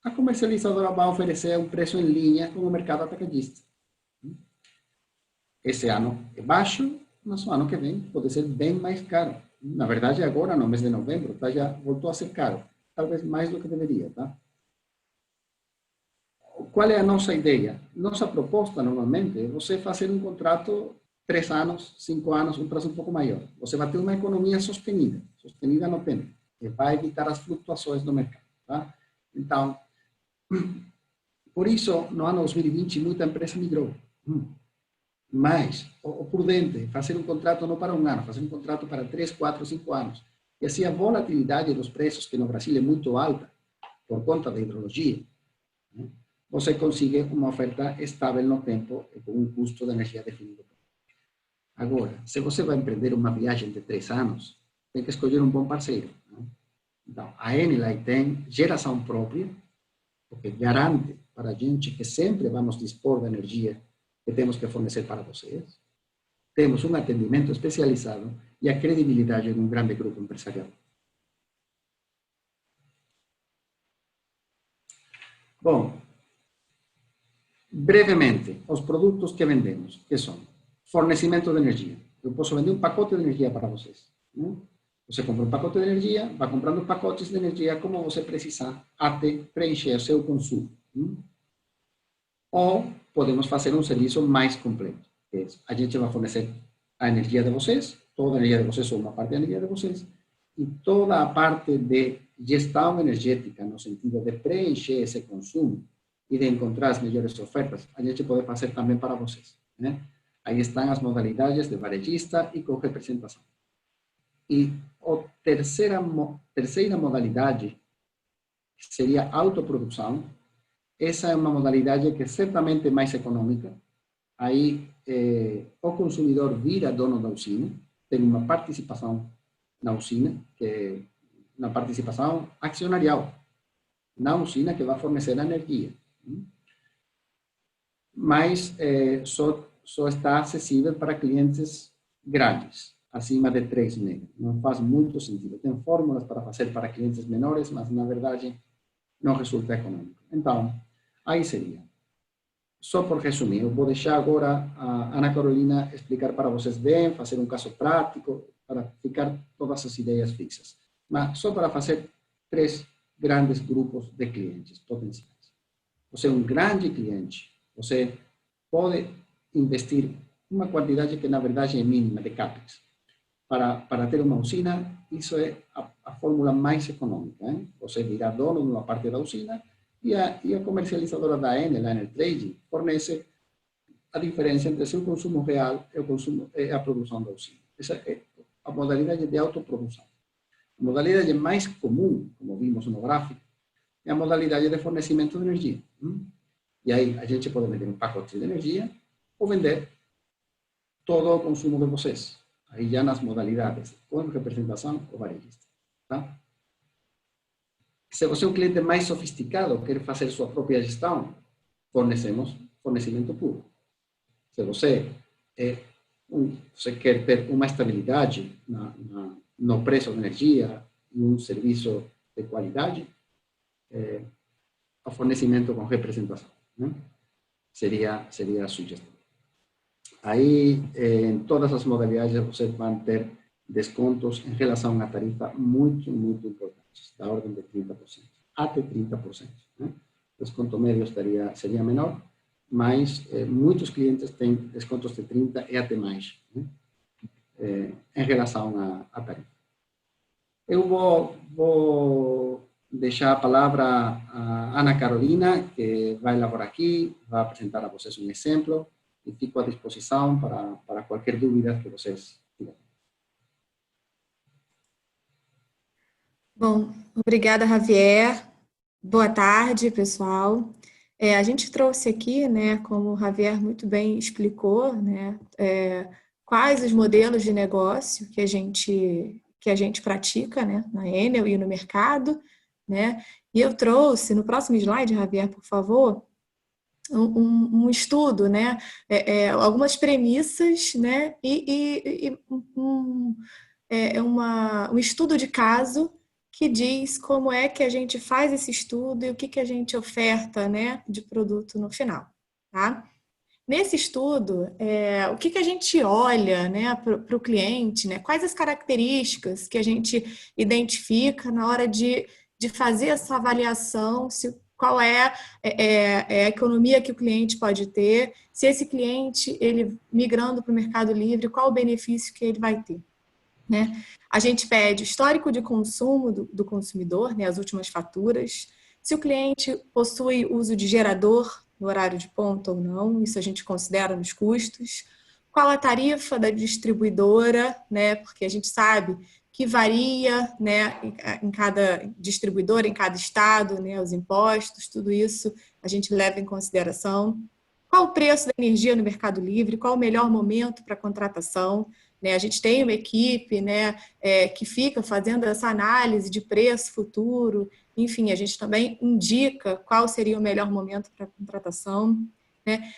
a comercializadora vai oferecer um preço em linha com o mercado atacadista. Esse ano é baixo, mas o ano que vem pode ser bem mais caro. Na verdade, agora, no mês de novembro, tá, já voltou a ser caro. Talvez mais do que deveria. Tá? Qual é a nossa ideia? Nossa proposta, normalmente, é você fazer um contrato 3 anos, 5 anos, um prazo um pouco maior. Você vai ter uma economia sostenida no tempo, que vai evitar as flutuações do mercado. Tá? Então, por isso, no ano 2020, muita empresa migrou. Mas, o prudente, fazer um contrato não para um ano, fazer um contrato para 3, 4, 5 anos. E assim, a volatilidade dos preços, que no Brasil é muito alta, por conta da hidrologia, né? Você consegue uma oferta estável no tempo e com um custo de energia definido. Agora, se você vai empreender uma viagem de 3 anos, tem que escolher um bom parceiro. Né? Então, a Enel tem geração própria, porque garante para a gente que sempre vamos dispor da energia que temos que fornecer para vocês. Temos um atendimento especializado e a credibilidade de um grande grupo empresarial. Bom, brevemente, os produtos que vendemos, que são fornecimento de energia. Eu posso vender um pacote de energia para vocês. Né? Você compra um pacote de energia, vai comprando pacotes de energia como você precisar até preencher o seu consumo. Ou podemos fazer um serviço mais completo. A gente vai fornecer a energia de vocês, toda a energia de vocês ou uma parte da energia de vocês, e toda a parte de gestão energética, no sentido de preencher esse consumo e de encontrar as melhores ofertas, a gente pode fazer também para vocês. Né? Aí estão as modalidades de varejista e com representação. E a terceira modalidade seria autoprodução. Essa é uma modalidade que é certamente mais econômica. Aí o consumidor vira dono da usina, tem uma participação na usina, que é uma participação acionarial. na usina que vai fornecer a energia. Mas só está acessível para clientes grandes, acima de 3 MW. Não faz muito sentido. Tem fórmulas para fazer para clientes menores, mas, na verdade, não resulta econômico. Então, aí seria. Só por resumir, eu vou deixar agora a Ana Carolina explicar para vocês bem, fazer um caso prático, para ficar todas as ideias fixas. Mas só para fazer 3 grandes grupos de clientes potenciais. Você é um grande cliente, você pode investir uma quantidade que, na verdade, é mínima de CAPEX. Para ter uma usina, isso é a fórmula mais econômica. Hein? Você virá dono de uma parte da usina e a comercializadora da Enel, a Enel Trading, fornece a diferença entre seu consumo real e a produção da usina. Essa é a modalidade de autoprodução. A modalidade mais comum, como vimos no gráfico, é a modalidade de fornecimento de energia. E aí a gente pode vender um pacote de energia ou vender todo o consumo de vocês. Aí já nas modalidades, com representação ou varejista. Tá? Se você é um cliente mais sofisticado, quer fazer sua própria gestão, fornecemos fornecimento puro. Se você quer ter uma estabilidade no preço da energia e um serviço de qualidade, o fornecimento com representação, né? seria a sugestão. Aí, em todas as modalidades, vocês vão ter descontos em relação à tarifa muito, muito importantes, da ordem de 30%, até 30%. Né? O desconto médio seria menor, mas muitos clientes têm descontos de 30% e até mais, né? Em relação à tarifa. Eu vou deixar a palavra a Ana Carolina, que vai elaborar aqui, vai apresentar a vocês um exemplo, e fico à disposição para qualquer dúvida que vocês tiverem. Bom, obrigada, Javier. Boa tarde, pessoal. A gente trouxe aqui, né, como o Javier muito bem explicou, né, quais os modelos de negócio que a gente pratica, né, na Enel e no mercado, né? E eu trouxe, no próximo slide, Javier, por favor, um estudo, né? Algumas premissas, né? E um estudo de caso que diz como é que a gente faz esse estudo e o que a gente oferta, né, de produto no final, tá? Nesse estudo, o que a gente olha, né, para o cliente, né? Quais as características que a gente identifica na hora de fazer essa avaliação, qual é a economia que o cliente pode ter, se esse cliente, ele migrando para o Mercado Livre, qual o benefício que ele vai ter, né? A gente pede o histórico de consumo do consumidor, né, as últimas faturas, se o cliente possui uso de gerador no horário de ponta ou não, isso a gente considera nos custos, qual a tarifa da distribuidora, né, porque a gente sabe que varia, né, em cada distribuidora, em cada estado, né, os impostos, tudo isso a gente leva em consideração. Qual o preço da energia no Mercado Livre? Qual o melhor momento para a contratação? Né, a gente tem uma equipe, né, que fica fazendo essa análise de preço futuro. Enfim, a gente também indica qual seria o melhor momento para a contratação. Né?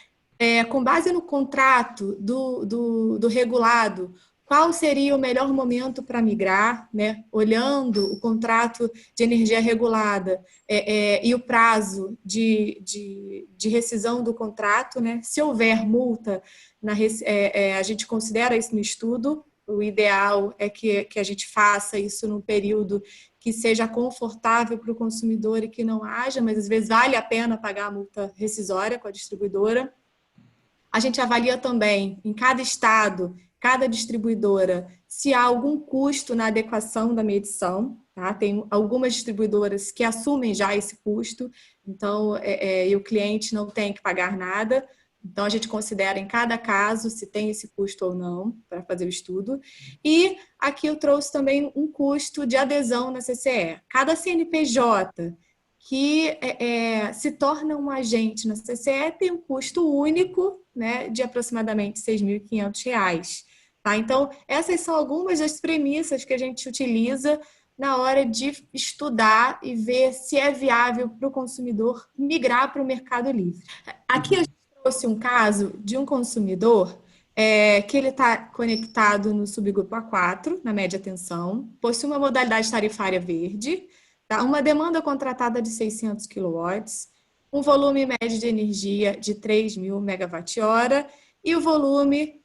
Com base no contrato do regulado, qual seria o melhor momento para migrar, né? Olhando o contrato de energia regulada e o prazo de rescisão do contrato, né? Se houver multa, a gente considera isso no estudo. O ideal é que a gente faça isso num período que seja confortável para o consumidor e que não haja, mas às vezes vale a pena pagar a multa rescisória com a distribuidora. A gente avalia também, em cada estado, cada distribuidora, se há algum custo na adequação da medição. Tá? Tem algumas distribuidoras que assumem já esse custo, então e o cliente não tem que pagar nada. Então, a gente considera em cada caso se tem esse custo ou não para fazer o estudo. E aqui eu trouxe também um custo de adesão na CCE. Cada CNPJ que se torna um agente na CCE tem um custo único, né, de aproximadamente R$ 6.500. Tá? Então, essas são algumas das premissas que a gente utiliza na hora de estudar e ver se é viável para o consumidor migrar para o Mercado Livre. Aqui eu trouxe um caso de um consumidor que ele está conectado no subgrupo A4, na média tensão, possui uma modalidade tarifária verde, tá? Uma demanda contratada de 600 kW, um volume médio de energia de 3.000 MWh e o volume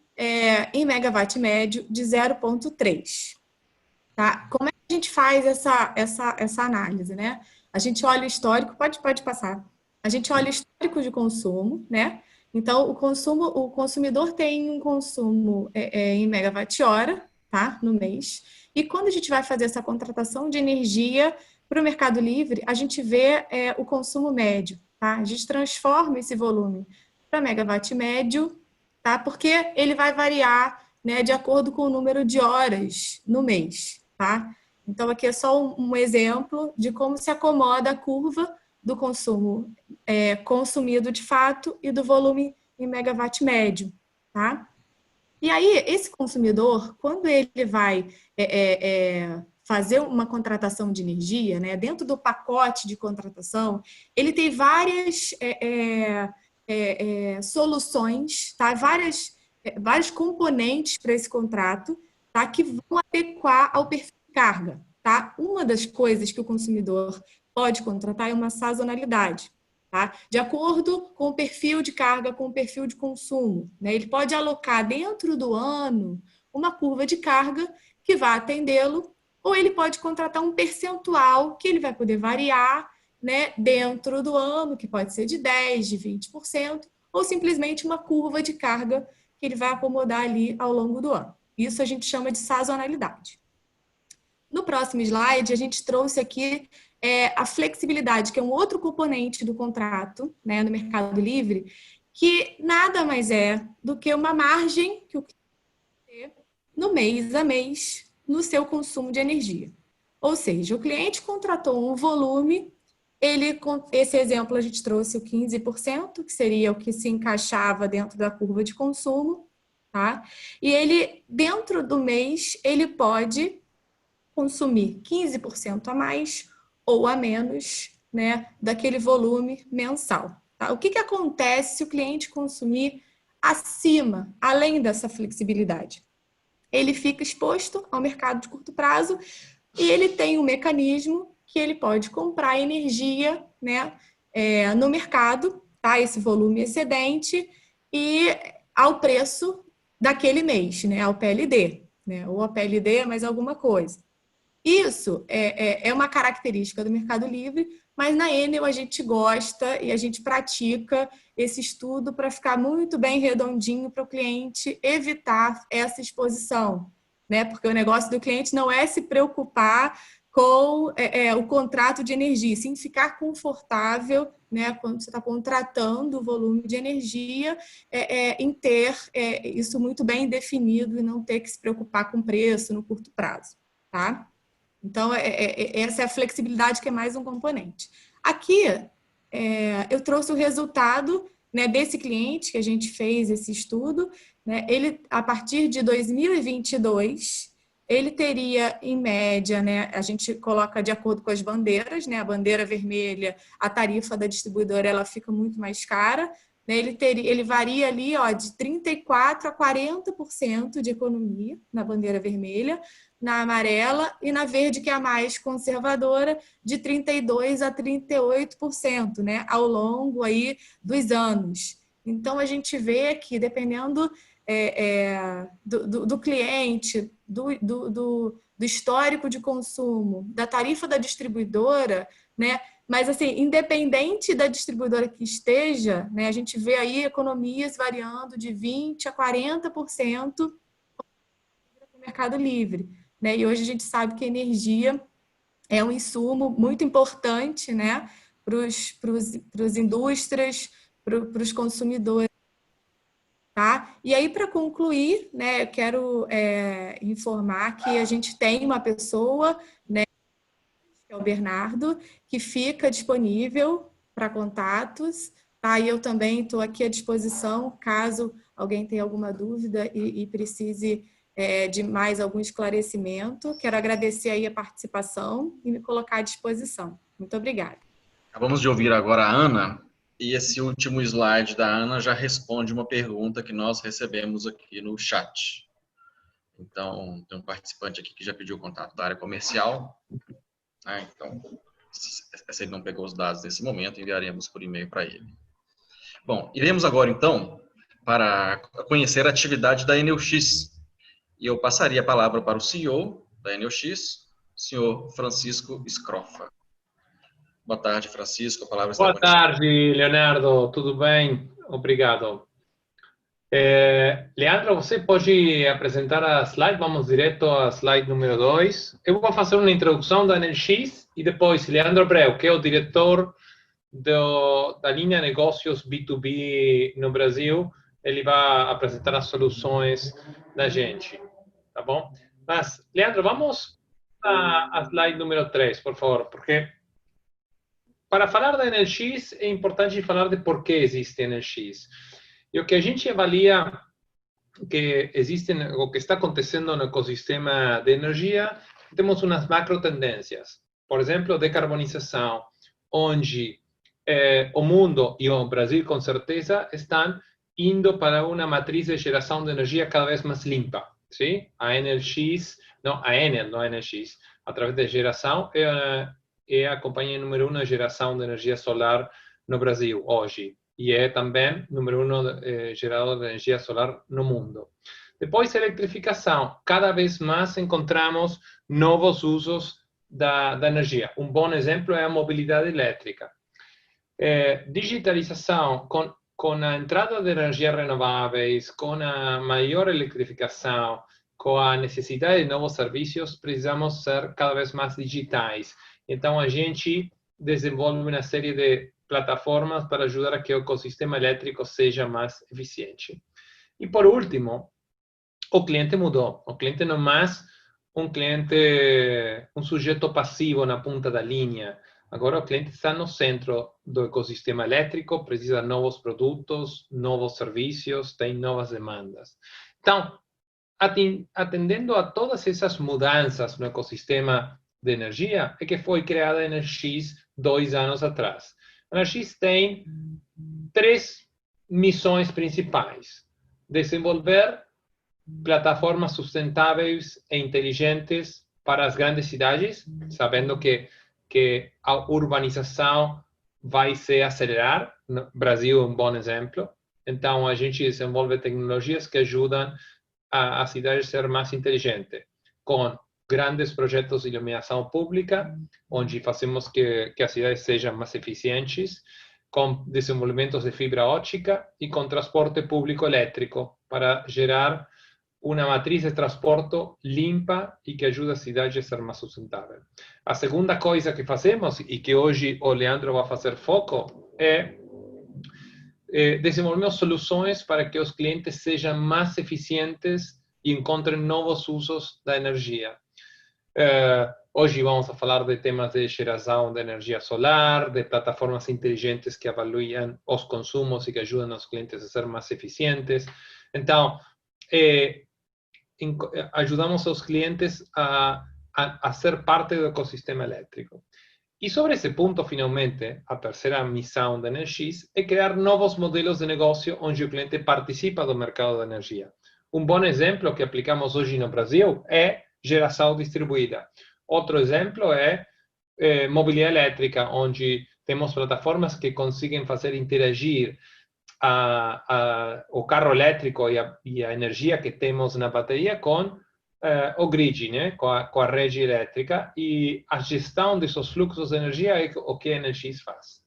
em megawatt médio de 0,3. Tá? Como é que a gente faz essa análise, né? A gente olha o histórico, pode passar. A gente olha o histórico de consumo, né? Então, o consumidor tem um consumo em megawatt-hora, tá? No mês. E quando a gente vai fazer essa contratação de energia para o Mercado Livre, a gente vê o consumo médio, tá? A gente transforma esse volume para megawatt médio, tá? Porque ele vai variar, né, de acordo com o número de horas no mês, tá? Então, aqui é só um exemplo de como se acomoda a curva do consumo consumido de fato e do volume em megawatt médio, tá? E aí, esse consumidor, quando ele vai fazer uma contratação de energia, né, dentro do pacote de contratação, ele tem várias soluções, tá? Vários componentes para esse contrato, tá? Que vão adequar ao perfil de carga, tá? Uma das coisas que o consumidor pode contratar é uma sazonalidade, tá? De acordo com o perfil de carga, com o perfil de consumo, né? Ele pode alocar dentro do ano uma curva de carga que vai atendê-lo, ou ele pode contratar um percentual que ele vai poder variar, né, dentro do ano, que pode ser de 10%, de 20%, ou simplesmente uma curva de carga que ele vai acomodar ali ao longo do ano. Isso a gente chama de sazonalidade. No próximo slide, a gente trouxe aqui a flexibilidade, que é um outro componente do contrato, né, no Mercado Livre, que nada mais é do que uma margem que o cliente tem no mês a mês no seu consumo de energia. Ou seja, o cliente contratou um volume, esse exemplo a gente trouxe o 15%, que seria o que se encaixava dentro da curva de consumo, tá? E ele, dentro do mês, ele pode consumir 15% a mais ou a menos, né, daquele volume mensal. Tá? O que acontece se o cliente consumir acima, além dessa flexibilidade? Ele fica exposto ao mercado de curto prazo e ele tem um mecanismo que ele pode comprar energia, né, no mercado, tá? Esse volume excedente, e ao preço daquele mês, né, ao PLD, né, ou a PLD mais alguma coisa. Isso é uma característica do Mercado Livre, mas na Enel a gente gosta e a gente pratica esse estudo para ficar muito bem redondinho para o cliente evitar essa exposição, né? Porque o negócio do cliente não é se preocupar com o contrato de energia, sim ficar confortável, né, quando você está contratando o volume de energia, em ter isso muito bem definido e não ter que se preocupar com preço no curto prazo, tá? Então, essa é a flexibilidade, que é mais um componente. Aqui, eu trouxe o resultado, né, desse cliente que a gente fez esse estudo, né, ele, a partir de 2022, ele teria, em média, né, a gente coloca de acordo com as bandeiras, né, a bandeira vermelha, a tarifa da distribuidora, ela fica muito mais cara, né, ele varia ali, ó, de 34% a 40% de economia na bandeira vermelha, na amarela, e na verde, que é a mais conservadora, de 32% a 38%, né, ao longo aí dos anos. Então, a gente vê que, dependendo do cliente, do histórico de consumo, da tarifa da distribuidora, né, mas, assim, independente da distribuidora que esteja, né, a gente vê aí economias variando de 20% a 40% no Mercado Livre, né? E hoje a gente sabe que a energia é um insumo muito importante, né, para os indústrias, para os consumidores. Tá? E aí, para concluir, né, eu quero informar que a gente tem uma pessoa, né, que é o Bernardo, que fica disponível para contatos, tá? E eu também estou aqui à disposição, caso alguém tenha alguma dúvida e precise de mais algum esclarecimento. Quero agradecer aí a participação e me colocar à disposição. Muito obrigada. Acabamos de ouvir agora a Ana, e esse último slide da Ana já responde uma pergunta que nós recebemos aqui no chat. Então, tem um participante aqui que já pediu o contato da área comercial. Então, se ele não pegou os dados nesse momento, enviaremos por e-mail para ele. Bom, iremos agora, então, para conhecer a atividade da EnelX. E eu passaria a palavra para o CEO da EnelX, o senhor Francisco Scroffa. Boa tarde, Francisco. A palavra está Boa tarde, Leonardo. Tudo bem? Obrigado. Leandro, você pode apresentar a slide? Vamos direto à slide número 2. Eu vou fazer uma introdução da EnelX e depois Leandro Abreu, que é o diretor da linha Negócios B2B no Brasil, ele vai apresentar as soluções da gente, tá bom? Mas, Leandro, vamos à slide número 3, por favor, porque para falar da EnelX é importante falar de por que existe a EnelX. E o que a gente avalia que existe, o que está acontecendo no ecossistema de energia, temos umas macro tendências. Por exemplo, decarbonização, onde o mundo e o Brasil, com certeza, estão indo para uma matriz de geração de energia cada vez mais limpa. Sim? A EnelX, não, a Enel, não a EnelX, através da geração, é a companhia número 1 de geração de energia solar no Brasil hoje. E é também número 1 gerador de energia solar no mundo. Depois, a eletrificação. Cada vez mais encontramos novos usos da energia. Um bom exemplo é a mobilidade elétrica. Digitalização, com a entrada de energias renováveis, com a maior eletrificação, com a necessidade de novos serviços, precisamos ser cada vez mais digitais. Então, a gente desenvolve uma série de plataformas para ajudar a que o ecossistema elétrico seja mais eficiente. E, por último, o cliente mudou. O cliente não é mais um sujeito passivo na ponta da linha. Agora, o cliente está no centro do ecossistema elétrico, precisa de novos produtos, novos serviços, tem novas demandas. Então, atendendo a todas essas mudanças no ecossistema de energia, é que foi criada a EnelX 2 anos atrás. A EnelX tem 3 missões principais. Desenvolver plataformas sustentáveis e inteligentes para as grandes cidades, sabendo que a urbanização vai se acelerar. No Brasil é um bom exemplo. Então, a gente desenvolve tecnologias que ajudam a cidade a ser mais inteligente, com grandes projetos de iluminação pública, onde fazemos que as cidades sejam mais eficientes, com desenvolvimentos de fibra óptica e com transporte público elétrico, para gerar uma matriz de transporte limpa e que ajuda a cidade a ser mais sustentável. A segunda coisa que fazemos, e que hoje o Leandro vai fazer foco, é desenvolver soluções para que os clientes sejam mais eficientes e encontrem novos usos da energia. Hoje vamos a falar de temas de geração de energia solar, de plataformas inteligentes que avaliam os consumos e que ajudam os clientes a ser mais eficientes. Então, ajudamos os clientes a ser parte do ecossistema elétrico. E sobre esse ponto, finalmente, a terceira missão da EnelX é criar novos modelos de negócio onde o cliente participa do mercado de energia. Um bom exemplo que aplicamos hoje no Brasil é geração distribuída. Outro exemplo é mobilidade elétrica, onde temos plataformas que conseguem fazer interagir o carro elétrico e a energia que temos na bateria com o grid, né? com a rede elétrica, e a gestão desses fluxos de energia é o que a EnelX faz.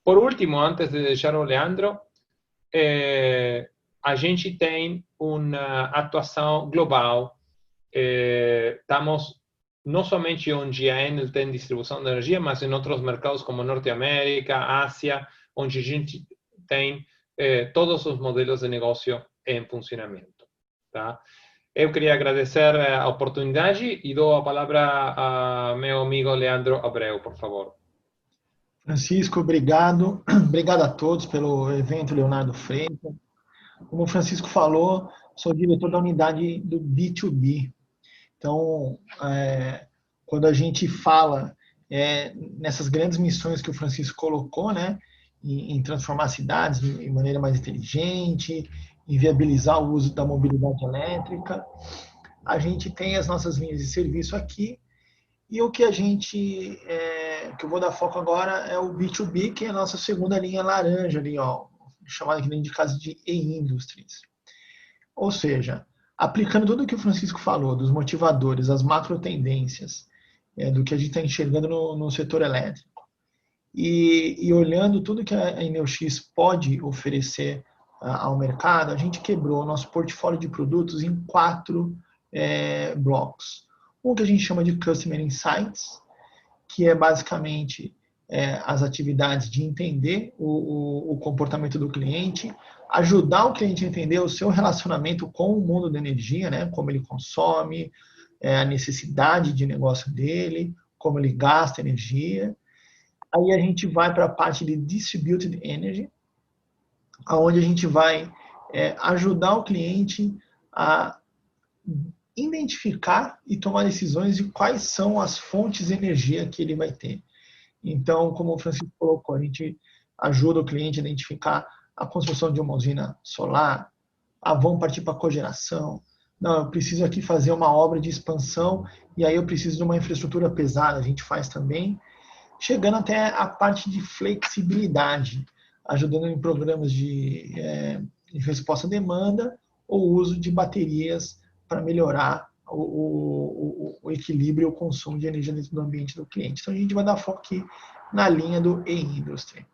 Por último, antes de deixar o Leandro, a gente tem uma atuação global. Estamos não somente onde a Enel tem distribuição de energia, mas em outros mercados como Norte América, Ásia, onde a gente tem todos os modelos de negócio em funcionamento. Tá? Eu queria agradecer a oportunidade e dou a palavra a meu amigo Leandro Abreu, por favor. Francisco, obrigado. Obrigado a todos pelo evento Leonardo Freitas. Como o Francisco falou, sou diretor da unidade do B2B. Então, quando a gente fala nessas grandes missões que o Francisco colocou, né, em transformar cidades de maneira mais inteligente, em viabilizar o uso da mobilidade elétrica, a gente tem as nossas linhas de serviço aqui, e o que que eu vou dar foco agora é o B2B, que é a nossa segunda linha laranja ali, ó, chamada aqui dentro de casa de e-industries. Ou seja, aplicando tudo o que o Francisco falou, dos motivadores, as macro tendências, do que a gente está enxergando no setor elétrico, e olhando tudo que a EnelX pode oferecer ao mercado, a gente quebrou o nosso portfólio de produtos em 4 blocos. Um que a gente chama de Customer Insights, que é basicamente as atividades de entender o comportamento do cliente, ajudar o cliente a entender o seu relacionamento com o mundo da energia, né? Como ele consome, a necessidade de negócio dele, como ele gasta energia. Aí a gente vai para a parte de Distributed Energy, onde a gente vai ajudar o cliente a identificar e tomar decisões de quais são as fontes de energia que ele vai ter. Então, como o Francisco colocou, a gente ajuda o cliente a identificar a construção de uma usina solar, vamos partir para a cogeração, não, eu preciso aqui fazer uma obra de expansão e aí eu preciso de uma infraestrutura pesada, a gente faz também, chegando até a parte de flexibilidade, ajudando em programas de resposta à demanda ou uso de baterias para melhorar o equilíbrio e o consumo de energia dentro do ambiente do cliente. Então, a gente vai dar foco aqui na linha do e-industry.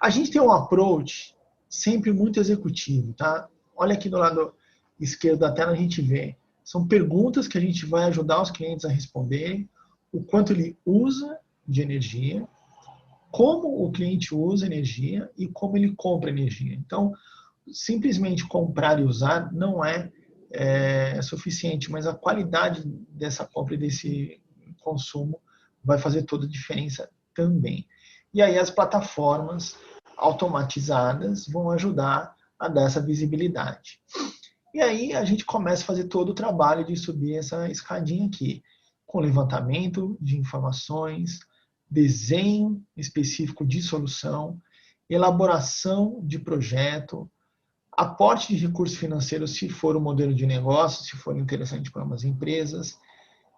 A gente tem um approach sempre muito executivo, tá? Olha aqui do lado esquerdo da tela, a gente vê. São perguntas que a gente vai ajudar os clientes a responderem, o quanto ele usa de energia, como o cliente usa energia e como ele compra energia. Então, simplesmente comprar e usar não é suficiente, mas a qualidade dessa compra e desse consumo vai fazer toda a diferença também. E aí as plataformas automatizadas vão ajudar a dar essa visibilidade. E aí a gente começa a fazer todo o trabalho de subir essa escadinha aqui, com levantamento de informações, desenho específico de solução, elaboração de projeto, aporte de recursos financeiros se for o modelo de negócio, se for interessante para umas empresas,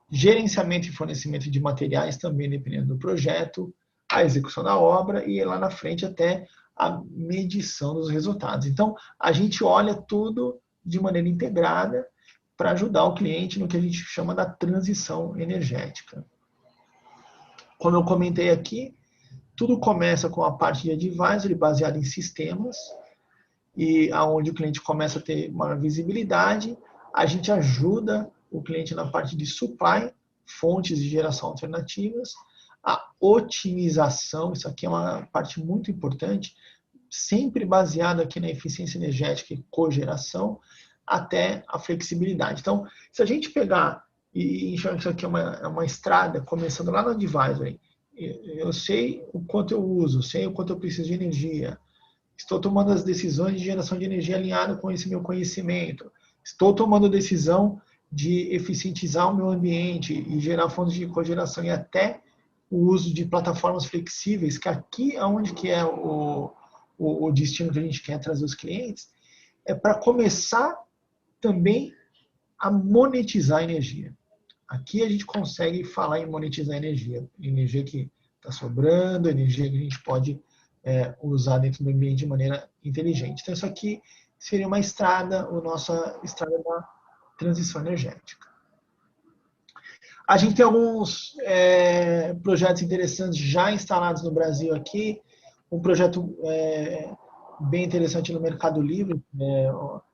gerenciamento e fornecimento de materiais também dependendo do projeto, a execução da obra e lá na frente até a medição dos resultados. Então, a gente olha tudo de maneira integrada para ajudar o cliente no que a gente chama da transição energética. Como eu comentei aqui, tudo começa com a parte de advisory baseada em sistemas, e aonde o cliente começa a ter uma visibilidade, a gente ajuda o cliente na parte de supply, fontes de geração alternativas, a otimização, isso aqui é uma parte muito importante, sempre baseada aqui na eficiência energética e cogeração, até a flexibilidade. Então, se a gente pegar e enxergar que isso aqui é uma estrada, começando lá no advisory, eu sei o quanto eu uso, sei o quanto eu preciso de energia, estou tomando as decisões de geração de energia alinhada com esse meu conhecimento. Estou tomando a decisão de eficientizar o meu ambiente e gerar fontes de cogeração e até o uso de plataformas flexíveis, que aqui é onde que é o destino que a gente quer trazer os clientes, é para começar também a monetizar a energia. Aqui a gente consegue falar em monetizar a energia. Energia que está sobrando, energia que a gente pode usar dentro do ambiente de maneira inteligente. Então, isso aqui seria uma estrada, a nossa estrada da transição energética. A gente tem alguns projetos interessantes já instalados no Brasil aqui. Um projeto bem interessante no Mercado Livre,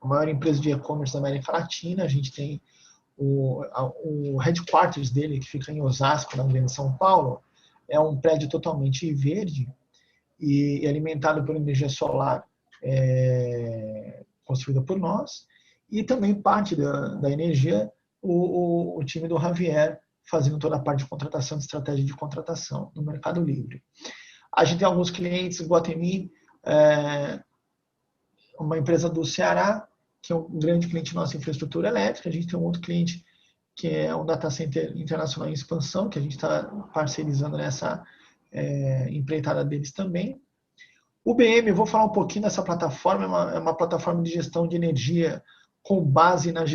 a maior empresa de e-commerce da América Latina. A gente tem o headquarters dele, que fica em Osasco, na Grande São Paulo. É um prédio totalmente verde e alimentado por energia solar construída por nós, e também parte da energia o time do Javier fazendo toda a parte de contratação, de estratégia de contratação no Mercado Livre. A gente tem alguns clientes, Guatemi, uma empresa do Ceará, que é um grande cliente nosso em infraestrutura elétrica. A gente tem um outro cliente que é um data center internacional em expansão, que a gente está parcerizando nessa empreitada deles também. O BM, eu vou falar um pouquinho dessa plataforma, é uma plataforma de gestão de energia com base nas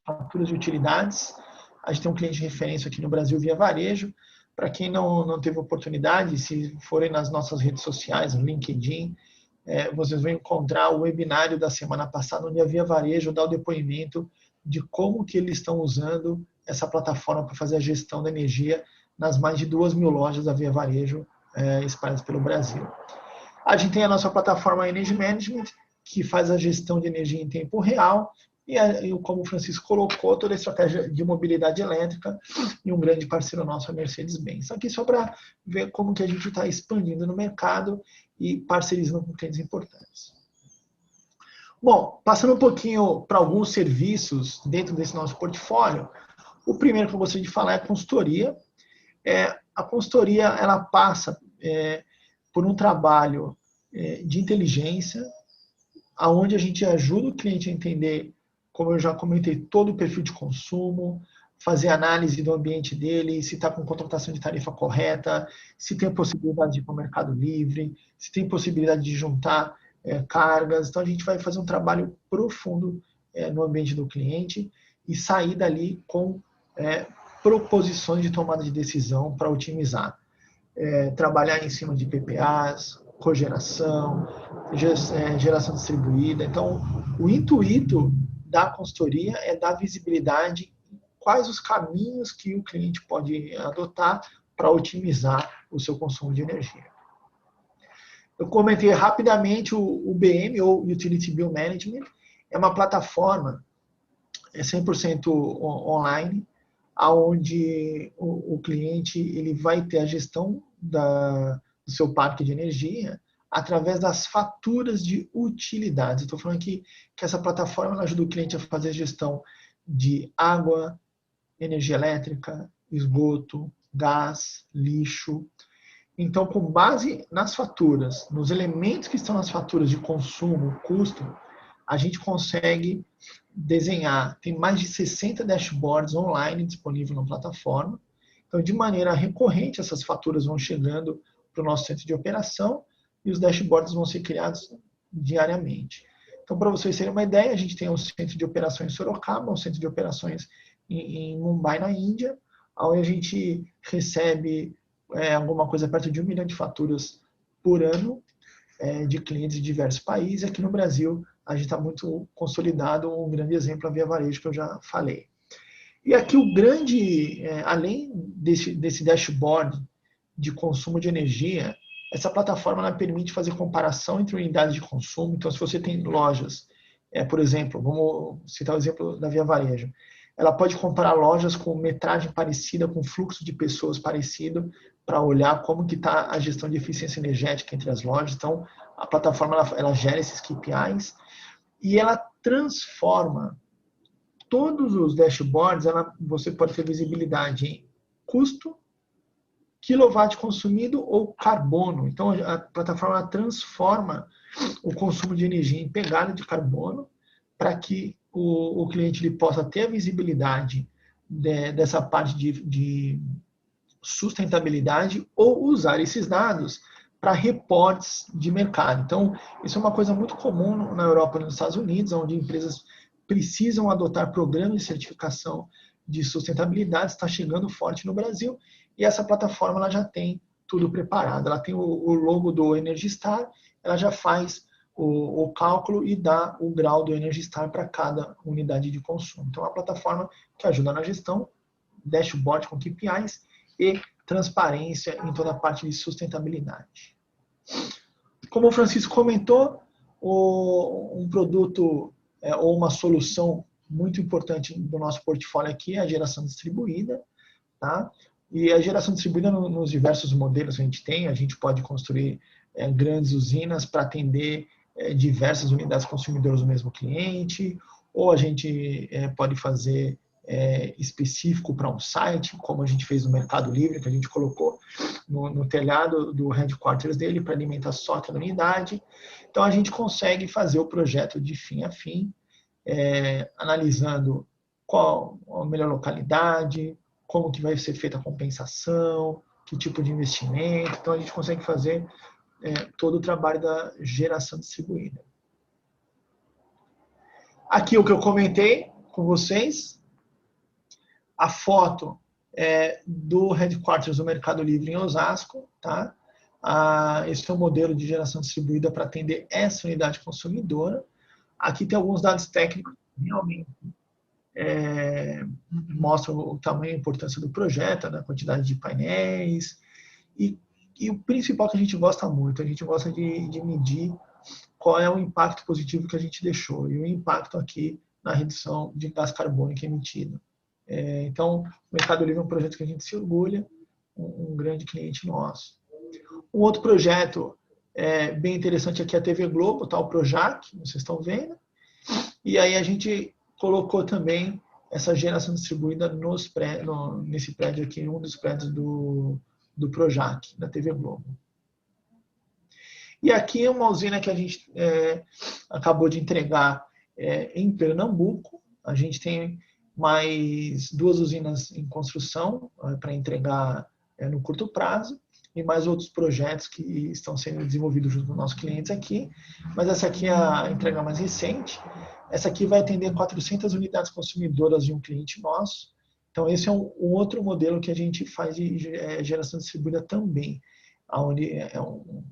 faturas de utilidades. A gente tem um cliente de referência aqui no Brasil, Via Varejo. Para quem não teve oportunidade, se forem nas nossas redes sociais, no LinkedIn, vocês vão encontrar o webinário da semana passada, onde a Via Varejo dá o depoimento de como que eles estão usando essa plataforma para fazer a gestão da energia nas mais de 2.000 lojas da Via Varejo espalhadas pelo Brasil. A gente tem a nossa plataforma Energy Management, que faz a gestão de energia em tempo real, e como o Francisco colocou, toda a estratégia de mobilidade elétrica, e um grande parceiro nosso é a Mercedes-Benz. Aqui só para ver como que a gente está expandindo no mercado e parcerizando com clientes importantes. Bom, passando um pouquinho para alguns serviços dentro desse nosso portfólio, o primeiro que eu gostaria de falar é a consultoria. A consultoria, ela passa por um trabalho de inteligência, onde a gente ajuda o cliente a entender, como eu já comentei, todo o perfil de consumo, fazer análise do ambiente dele, se está com contratação de tarifa correta, se tem possibilidade de ir para o Mercado Livre, se tem possibilidade de juntar cargas. Então, a gente vai fazer um trabalho profundo no ambiente do cliente e sair dali com proposições de tomada de decisão para otimizar. Trabalhar em cima de PPAs, cogeração, geração distribuída. Então, o intuito da consultoria é dar visibilidade em quais os caminhos que o cliente pode adotar para otimizar o seu consumo de energia. Eu comentei rapidamente o BM, ou Utility Bill Management, é uma plataforma 100% online, onde o cliente ele vai ter a gestão do seu parque de energia através das faturas de utilidades. Estou falando aqui que essa plataforma ajuda o cliente a fazer a gestão de água, energia elétrica, esgoto, gás, lixo. Então, com base nas faturas, nos elementos que estão nas faturas de consumo, custo, a gente consegue desenhar, tem mais de 60 dashboards online disponíveis na plataforma. Então, de maneira recorrente, essas faturas vão chegando para o nosso centro de operação e os dashboards vão ser criados diariamente. Então, para vocês terem uma ideia, a gente tem um centro de operações em Sorocaba, um centro de operações em Mumbai, na Índia, onde a gente recebe alguma coisa perto de 1 milhão de faturas por ano de clientes de diversos países. Aqui no Brasil, a gente está muito consolidado, um grande exemplo, a Via Varejo, que eu já falei. E aqui o grande, além desse dashboard de consumo de energia, essa plataforma ela permite fazer comparação entre unidades de consumo. Então, se você tem lojas, por exemplo, vamos citar o exemplo da Via Varejo, ela pode comparar lojas com metragem parecida, com fluxo de pessoas parecido, para olhar como que está a gestão de eficiência energética entre as lojas. Então, a plataforma ela gera esses KPIs e ela transforma todos os dashboards. Você pode ter visibilidade em custo, quilowatt consumido ou carbono. Então, a plataforma transforma o consumo de energia em pegada de carbono para que o cliente ele possa ter a visibilidade dessa parte de sustentabilidade ou usar esses dados para reportes de mercado. Então, isso é uma coisa muito comum na Europa e nos Estados Unidos, onde empresas precisam adotar programas de certificação de sustentabilidade. Está chegando forte no Brasil e essa plataforma ela já tem tudo preparado. Ela tem o logo do Energy Star, ela já faz o cálculo e dá o grau do Energy Star para cada unidade de consumo. Então, é uma plataforma que ajuda na gestão, dashboard com KPIs e transparência em toda a parte de sustentabilidade. Como o Francisco comentou, um produto ou uma solução muito importante do nosso portfólio aqui é a geração distribuída. Tá? E a geração distribuída nos diversos modelos que a gente pode construir grandes usinas para atender diversas unidades consumidoras do mesmo cliente, ou a gente pode fazer específico para um site, como a gente fez no Mercado Livre, que a gente colocou no telhado do headquarters dele para alimentar só aquela unidade. Então, a gente consegue fazer o projeto de fim a fim, analisando qual a melhor localidade, como que vai ser feita a compensação, que tipo de investimento. Então, a gente consegue fazer todo o trabalho da geração distribuída. Aqui o que eu comentei com vocês, a foto do headquarters do Mercado Livre em Osasco, tá? Esse é o modelo de geração distribuída para atender essa unidade consumidora. Aqui tem alguns dados técnicos que realmente mostram o tamanho e a importância do projeto, a quantidade de painéis, e o principal que a gente gosta muito, a gente gosta de medir qual é o impacto positivo que a gente deixou, e o impacto aqui na redução de gás carbônico emitido. Então, o Mercado Livre é um projeto que a gente se orgulha, um grande cliente nosso. Um outro projeto bem interessante aqui é a TV Globo, tá? O Projac, vocês estão vendo. E aí a gente colocou também essa geração distribuída nesse prédio aqui, um dos prédios do Projac, da TV Globo. E aqui é uma usina que a gente acabou de entregar em Pernambuco. A gente tem mais 2 usinas em construção para entregar no curto prazo, e mais outros projetos que estão sendo desenvolvidos junto com nossos clientes aqui. Mas essa aqui é a entrega mais recente. Essa aqui vai atender 400 unidades consumidoras de um cliente nosso. Então, esse é um outro modelo que a gente faz de geração distribuída também, onde é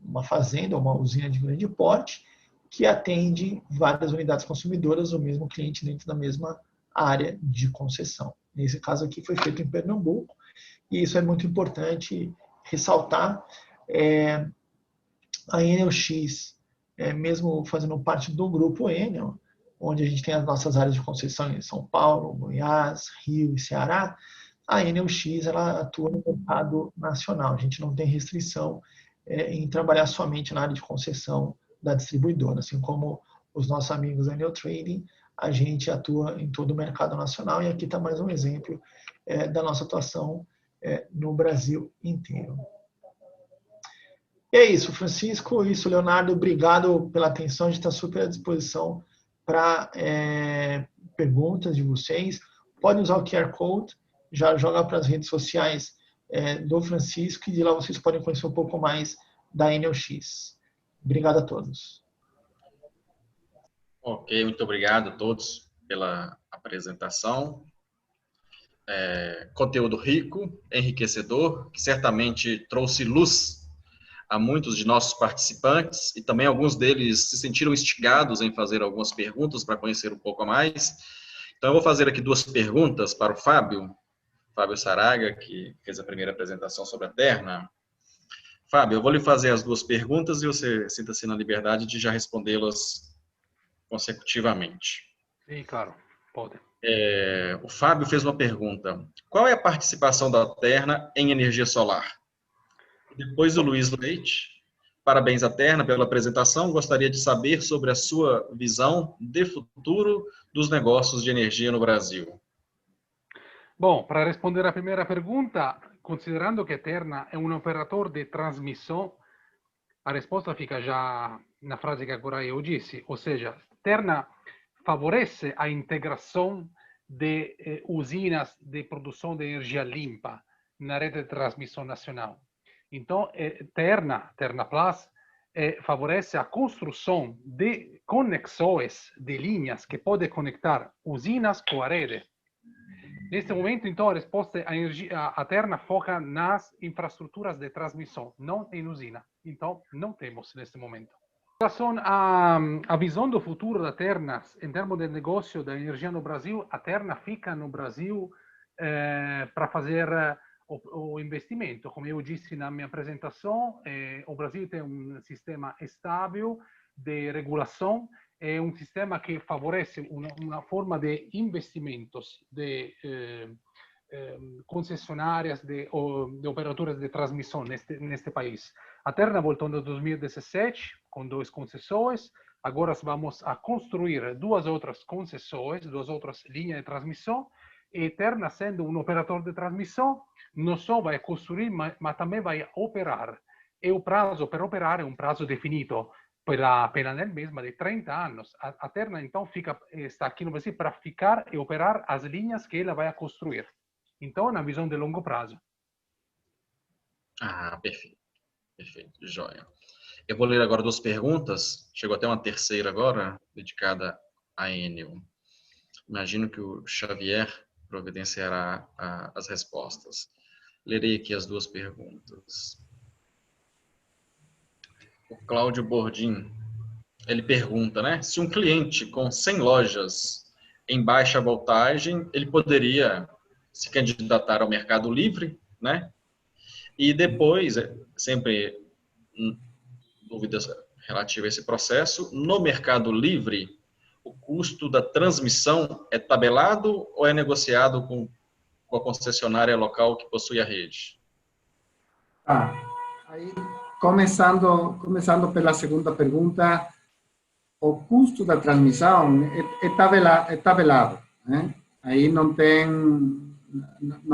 uma fazenda, uma usina de grande porte, que atende várias unidades consumidoras, o mesmo cliente dentro da mesma área de concessão. Nesse caso aqui foi feito em Pernambuco, e isso é muito importante ressaltar. A Enel X, mesmo fazendo parte do grupo Enel, onde a gente tem as nossas áreas de concessão em São Paulo, Goiás, Rio e Ceará, a Enel X ela atua no mercado nacional. A gente não tem restrição em trabalhar somente na área de concessão da distribuidora, assim como os nossos amigos da Enel Trading, a gente atua em todo o mercado nacional, e aqui está mais um exemplo da nossa atuação no Brasil inteiro. E é isso, Francisco, isso, Leonardo, obrigado pela atenção, a gente está super à disposição para perguntas de vocês. Podem usar o QR Code, já joga para as redes sociais do Francisco, e de lá vocês podem conhecer um pouco mais da Enel X. Obrigado a todos. Ok, muito obrigado a todos pela apresentação. Conteúdo rico, enriquecedor, que certamente trouxe luz a muitos de nossos participantes, e também alguns deles se sentiram instigados em fazer algumas perguntas para conhecer um pouco a mais. Então, eu vou fazer aqui 2 perguntas para o Fábio Saraga, que fez a primeira apresentação sobre a Terna. Fábio, eu vou lhe fazer as 2 perguntas e você sinta-se na liberdade de já respondê-las consecutivamente. Sim, claro, pode. O Fábio fez uma pergunta: qual é a participação da Terna em energia solar? Depois o Luiz Leite. Parabéns à Terna pela apresentação. Gostaria de saber sobre a sua visão de futuro dos negócios de energia no Brasil. Bom, para responder à primeira pergunta, considerando que a Terna é um operador de transmissão, a resposta fica já na frase que agora eu disse, ou seja, Terna favorece a integração de usinas de produção de energia limpa na rede de transmissão nacional. Então, Terna Plus, favorece a construção de conexões de linhas que podem conectar usinas com a rede. Neste momento, então, a resposta é a Terna foca nas infraestruturas de transmissão, não em usina. Então, não temos neste momento. Em relação à visão do futuro da Terna, em termos de negócio da energia no Brasil, a Terna fica no Brasil para fazer o investimento. Como eu disse na minha apresentação, o Brasil tem um sistema estável de regulação, é um sistema que favorece uma forma de investimentos de concessionárias, de operadoras de transmissão neste país. A Terna voltou em 2017 com 2 concessões. Agora vamos a construir 2 outras concessões, 2 outras linhas de transmissão, E Terna, sendo um operador de transmissão, não só vai construir, mas também vai operar. E o prazo para operar é um prazo definido pela ANEEL mesma de 30 anos. A Terna, então, está aqui no Brasil para ficar e operar as linhas que ela vai construir. Então, é uma visão de longo prazo. Ah, perfeito. Perfeito, joia. Eu vou ler agora 2 perguntas. Chegou até uma terceira agora, dedicada a Enel. Imagino que o Xavier providenciará as respostas. Lerei aqui as 2 perguntas. O Cláudio Bordim, ele pergunta, né? Se um cliente com 100 lojas em baixa voltagem, ele poderia se candidatar ao Mercado Livre, né? E depois, sempre dúvidas relativas a esse processo, no Mercado Livre, o custo da transmissão é tabelado ou é negociado com a concessionária local que possui a rede? Aí, começando pela segunda pergunta, o custo da transmissão é tabelado, né? Aí não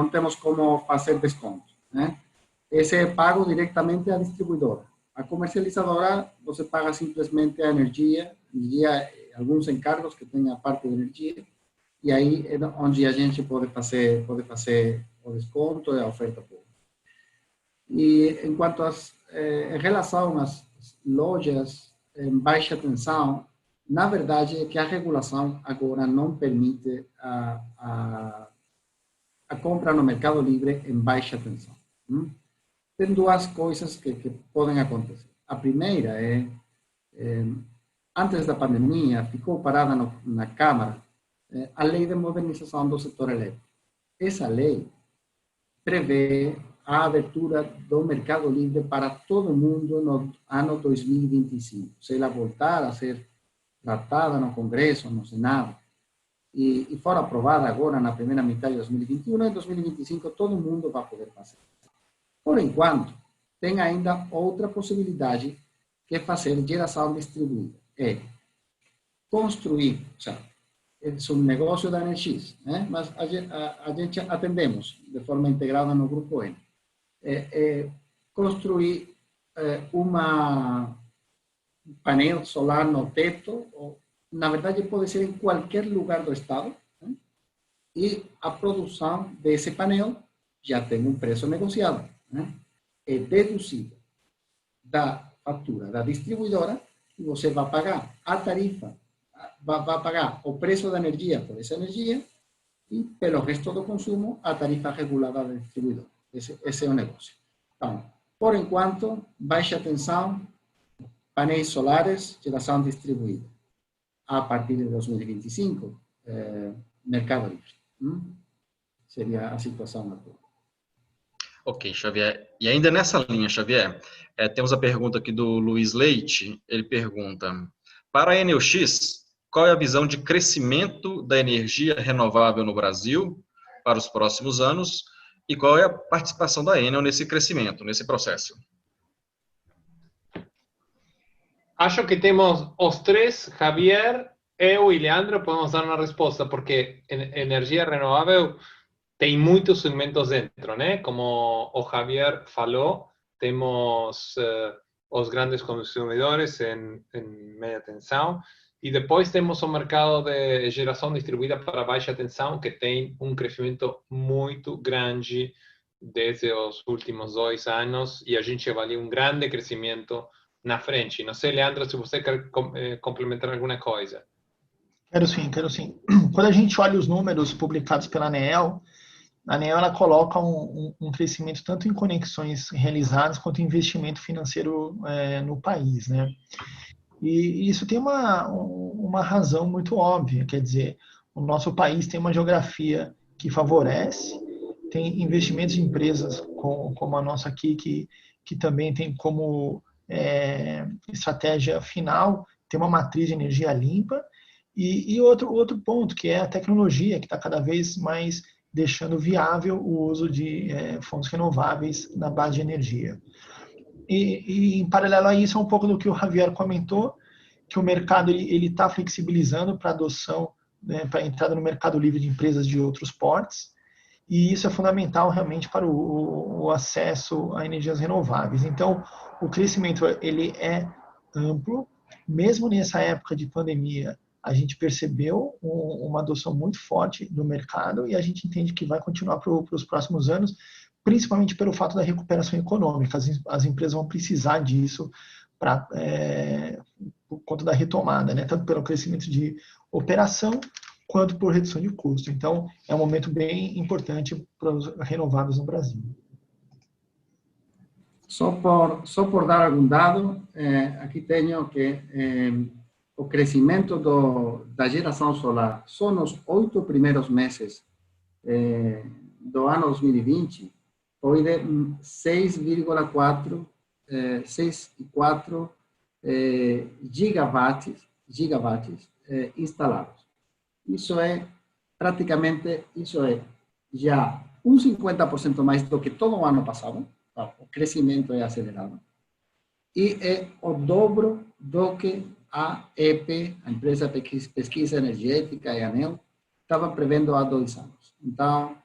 temos como fazer desconto, né? Esse é pago diretamente à distribuidora. A comercializadora, você paga simplesmente a energia, alguns encargos que tem a parte de energia, e aí é onde a gente pode fazer o desconto e a oferta pública. E em relação às lojas em baixa tensão, na verdade é que a regulação agora não permite a compra no Mercado Livre em baixa tensão. Tem 2 coisas que podem acontecer. A primeira antes da pandemia, ficou parada na Câmara a Lei de Modernização do Setor Elétrico. Essa lei prevê a abertura do Mercado Livre para todo mundo no ano 2025. Se ela voltar a ser tratada no Congresso, no Senado, e for aprovada agora na primeira metade de 2021, em 2025 todo mundo vai poder fazer. Por enquanto, tem ainda outra possibilidade, que é fazer geração distribuída. É construir, é um negócio da Energies, né? Mas a gente atendemos de forma integrada no Grupo N. Construir um painel solar no teto, ou, na verdade pode ser em qualquer lugar do estado, né? E a produção desse painel já tem um preço negociado, né? É deduzido da fatura da distribuidora e você vai pagar a tarifa, vai pagar o preço da energia por essa energia e pelo resto do consumo a tarifa regulada da distribuidora. Esse é o negócio. Então, por enquanto, baixa tensão, painéis solares, geração distribuída. A partir de 2025, Mercado Livre. Seria a situação atual. Ok, Xavier. E ainda nessa linha, Xavier, temos a pergunta aqui do Luiz Leite. Ele pergunta, para a Enel X, qual é a visão de crescimento da energia renovável no Brasil para os próximos anos e qual é a participação da Enel nesse crescimento, nesse processo? Acho que temos os 3, Javier, eu e Leandro, podemos dar uma resposta, porque energia renovável tem muitos segmentos dentro, né? Como o Javier falou, temos os grandes consumidores em média tensão, e depois temos o mercado de geração distribuída para baixa tensão, que tem um crescimento muito grande desde os últimos 2 anos, e a gente avalia um grande crescimento na frente. Não sei, Leandro, se você quer complementar alguma coisa. Quero sim. Quando a gente olha os números publicados pela ANEEL, a ANEEL ela coloca um crescimento tanto em conexões realizadas quanto em investimento financeiro no país, né? E isso tem uma razão muito óbvia, quer dizer, o nosso país tem uma geografia que favorece, tem investimentos em empresas como a nossa aqui, que também tem como estratégia final ter uma matriz de energia limpa, e outro ponto, que é a tecnologia, que está cada vez mais deixando viável o uso de fontes renováveis na base de energia. E em paralelo a isso, é um pouco do que o Javier comentou, que o mercado ele está flexibilizando para a adoção né, para a entrada no mercado livre de empresas de outros portes, e isso é fundamental realmente para o acesso a energias renováveis. Então, o crescimento ele é amplo, mesmo nessa época de pandemia, a gente percebeu uma adoção muito forte no mercado e a gente entende que vai continuar para os próximos anos, principalmente pelo fato da recuperação econômica. As empresas vão precisar disso por conta da retomada, né? Tanto pelo crescimento de operação quanto por redução de custo. Então, é um momento bem importante para os renováveis no Brasil. Só por dar algum dado, aqui tenho que o crescimento da geração solar só nos 8 primeiros meses do ano 2020 foi de 6,4 gigawatts instalados. Isso é já 50% mais do que todo o ano passado. O crescimento é acelerado. E é o dobro do que a EP, a Empresa de Pesquisa Energética, e a ANEEL, estava prevendo há 2 anos. Então,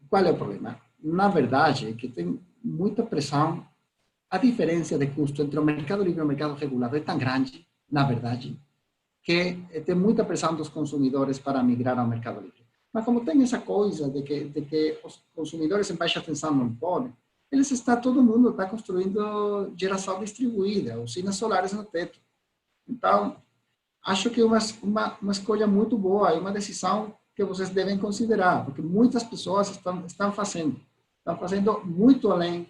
qual é o problema? Na verdade, é que tem muita pressão. A diferença de custo entre o mercado livre e o mercado regulado é tão grande, na verdade, que tem muita pressão dos consumidores para migrar ao mercado livre. Mas como tem essa coisa de que os consumidores em baixa tensão não podem, todo mundo está construindo geração distribuída, usinas solares no teto. Então, acho que é uma escolha muito boa e uma decisão que vocês devem considerar, porque muitas pessoas estão fazendo muito além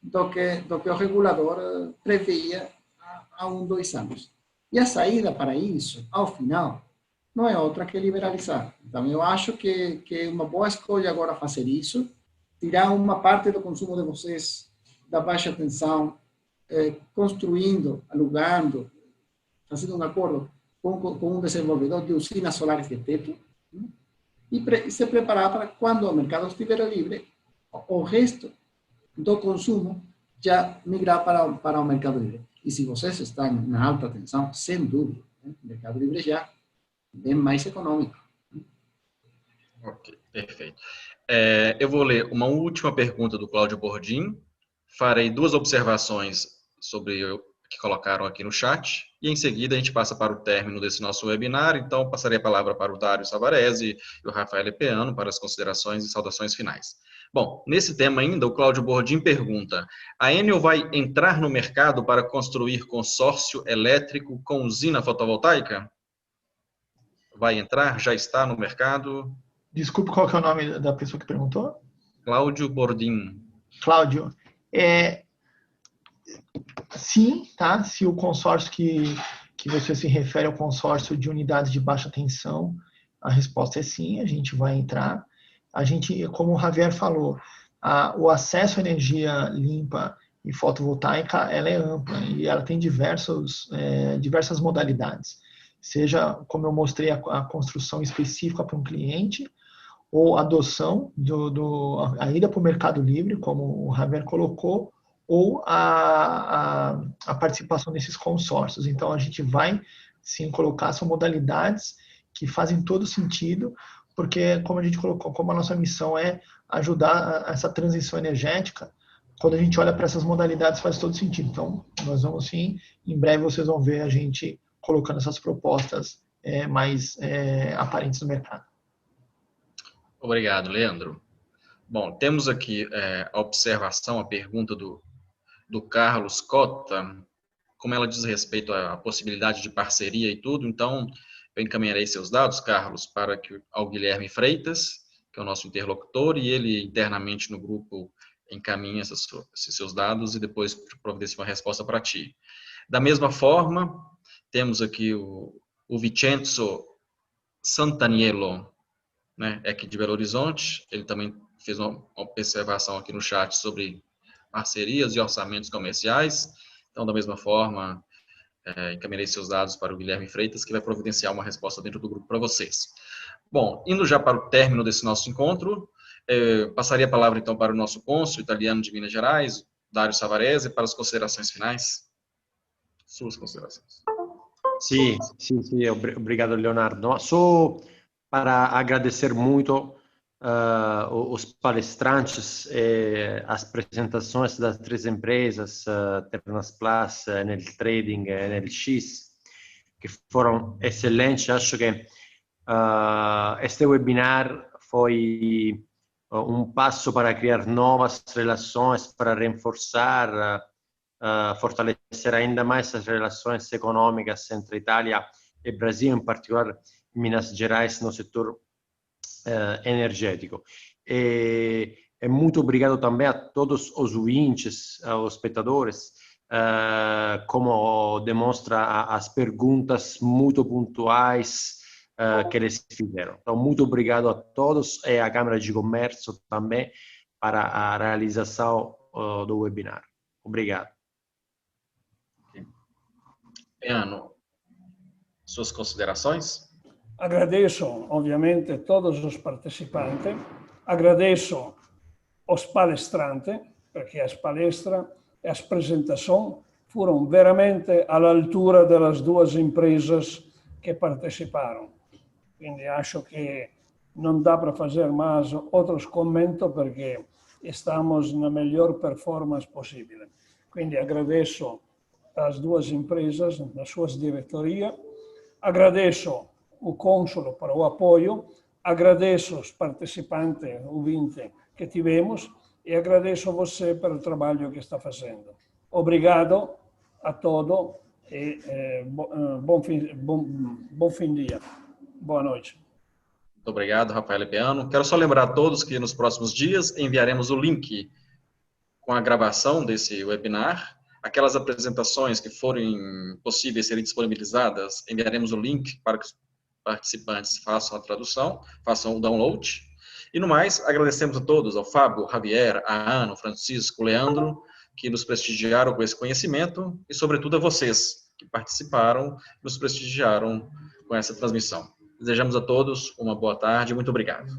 do que o regulador previa há 2 anos. E a saída para isso, ao final, não é outra que liberalizar. Então, eu acho que é uma boa escolha agora fazer isso, tirar uma parte do consumo de vocês da baixa tensão, construindo, alugando, fazendo um acordo com um desenvolvedor de usinas solares de teto, né? E se preparar para quando o mercado estiver livre, o resto do consumo já migrar para o mercado livre. E se vocês estão na alta tensão, sem dúvida, né? O mercado livre já é mais econômico. Ok, perfeito. Eu vou ler uma última pergunta do Cláudio Bordim. Farei 2 observações sobre o que colocaram aqui no chat e em seguida a gente passa para o término desse nosso webinar. Então, passarei a palavra para o Dário Savarese e o Rafael Epeano para as considerações e saudações finais. Bom, nesse tema ainda, o Cláudio Bordim pergunta: a Enel vai entrar no mercado para construir consórcio elétrico com usina fotovoltaica? Vai entrar? Já está no mercado? Desculpe, qual que é o nome da pessoa que perguntou? Cláudio Bordim. Cláudio, sim, tá? Se o consórcio que você se refere ao consórcio de unidades de baixa tensão, a resposta é sim, a gente vai entrar. A gente, como o Javier falou, o acesso à energia limpa e fotovoltaica, ela é ampla e ela tem diversas modalidades. Seja, como eu mostrei, a construção específica para um cliente, ou a adoção, a ida para o mercado livre, como o Javier colocou, ou a participação nesses consórcios. Então, a gente vai, sim, colocar essas modalidades que fazem todo sentido, porque, como a gente colocou, como a nossa missão é ajudar essa transição energética, quando a gente olha para essas modalidades faz todo sentido. Então, nós vamos, sim, em breve vocês vão ver a gente colocando essas propostas mais aparentes no mercado. Obrigado, Leandro. Bom, temos aqui a observação, a pergunta do Carlos Cota, como ela diz respeito à possibilidade de parceria e tudo, então eu encaminharei seus dados, Carlos, ao Guilherme Freitas, que é o nosso interlocutor, e ele internamente no grupo encaminha esses seus dados e depois providencia uma resposta para ti. Da mesma forma, temos aqui o Vincenzo Santaniello, né, aqui de Belo Horizonte. Ele também fez uma observação aqui no chat sobre parcerias e orçamentos comerciais. Então, da mesma forma, encaminhei seus dados para o Guilherme Freitas, que vai providenciar uma resposta dentro do grupo para vocês. Bom, indo já para o término desse nosso encontro, passaria a palavra então para o nosso cônsul italiano de Minas Gerais, Dário Savarese, para as considerações finais. Suas considerações. Sim, obrigado, Leonardo. Só para agradecer muito os palestrantes, as apresentações das 3 empresas, Ternas Plus, Enel Trading, Enel X, que foram excelentes. Acho que este webinar foi passo para criar novas relações, para reforçar, fortalecer ainda mais as relações econômicas entre Itália e Brasil, em particular Minas Gerais, no setor energético. E muito obrigado também a todos os ouvintes, aos espectadores, como demonstra as perguntas muito pontuais que eles fizeram. Então, muito obrigado a todos e à Câmara de Comércio também para a realização do webinar. Obrigado. Peano, suas considerações? Agradeço, ovviamente, todos os partecipantes, agradeço os palestrantes, perché as palestras e as apresentações foram veramente all'altura das 2 empresas que parteciparam. Quindi acho che non dá para fazer mais outros comentários, perché estamos na melhor performance possível. Quindi agradeço às 2 empresas, nas suas diretorias, agradeço o cônsul para o apoio, agradeço os participantes, ouvintes que tivemos e agradeço a você pelo trabalho que está fazendo. Obrigado a todos e bom fim de dia. Boa noite. Muito obrigado, Rafael Peano. Quero só lembrar a todos que nos próximos dias enviaremos o link com a gravação desse webinar. Aquelas apresentações que forem possíveis serem disponibilizadas, enviaremos o link para que os participantes façam a tradução, façam o download. E no mais, agradecemos a todos, ao Fábio, Javier, a Ana, o Francisco, o Leandro, que nos prestigiaram com esse conhecimento, e sobretudo a vocês, que participaram, nos prestigiaram com essa transmissão. Desejamos a todos uma boa tarde, muito obrigado.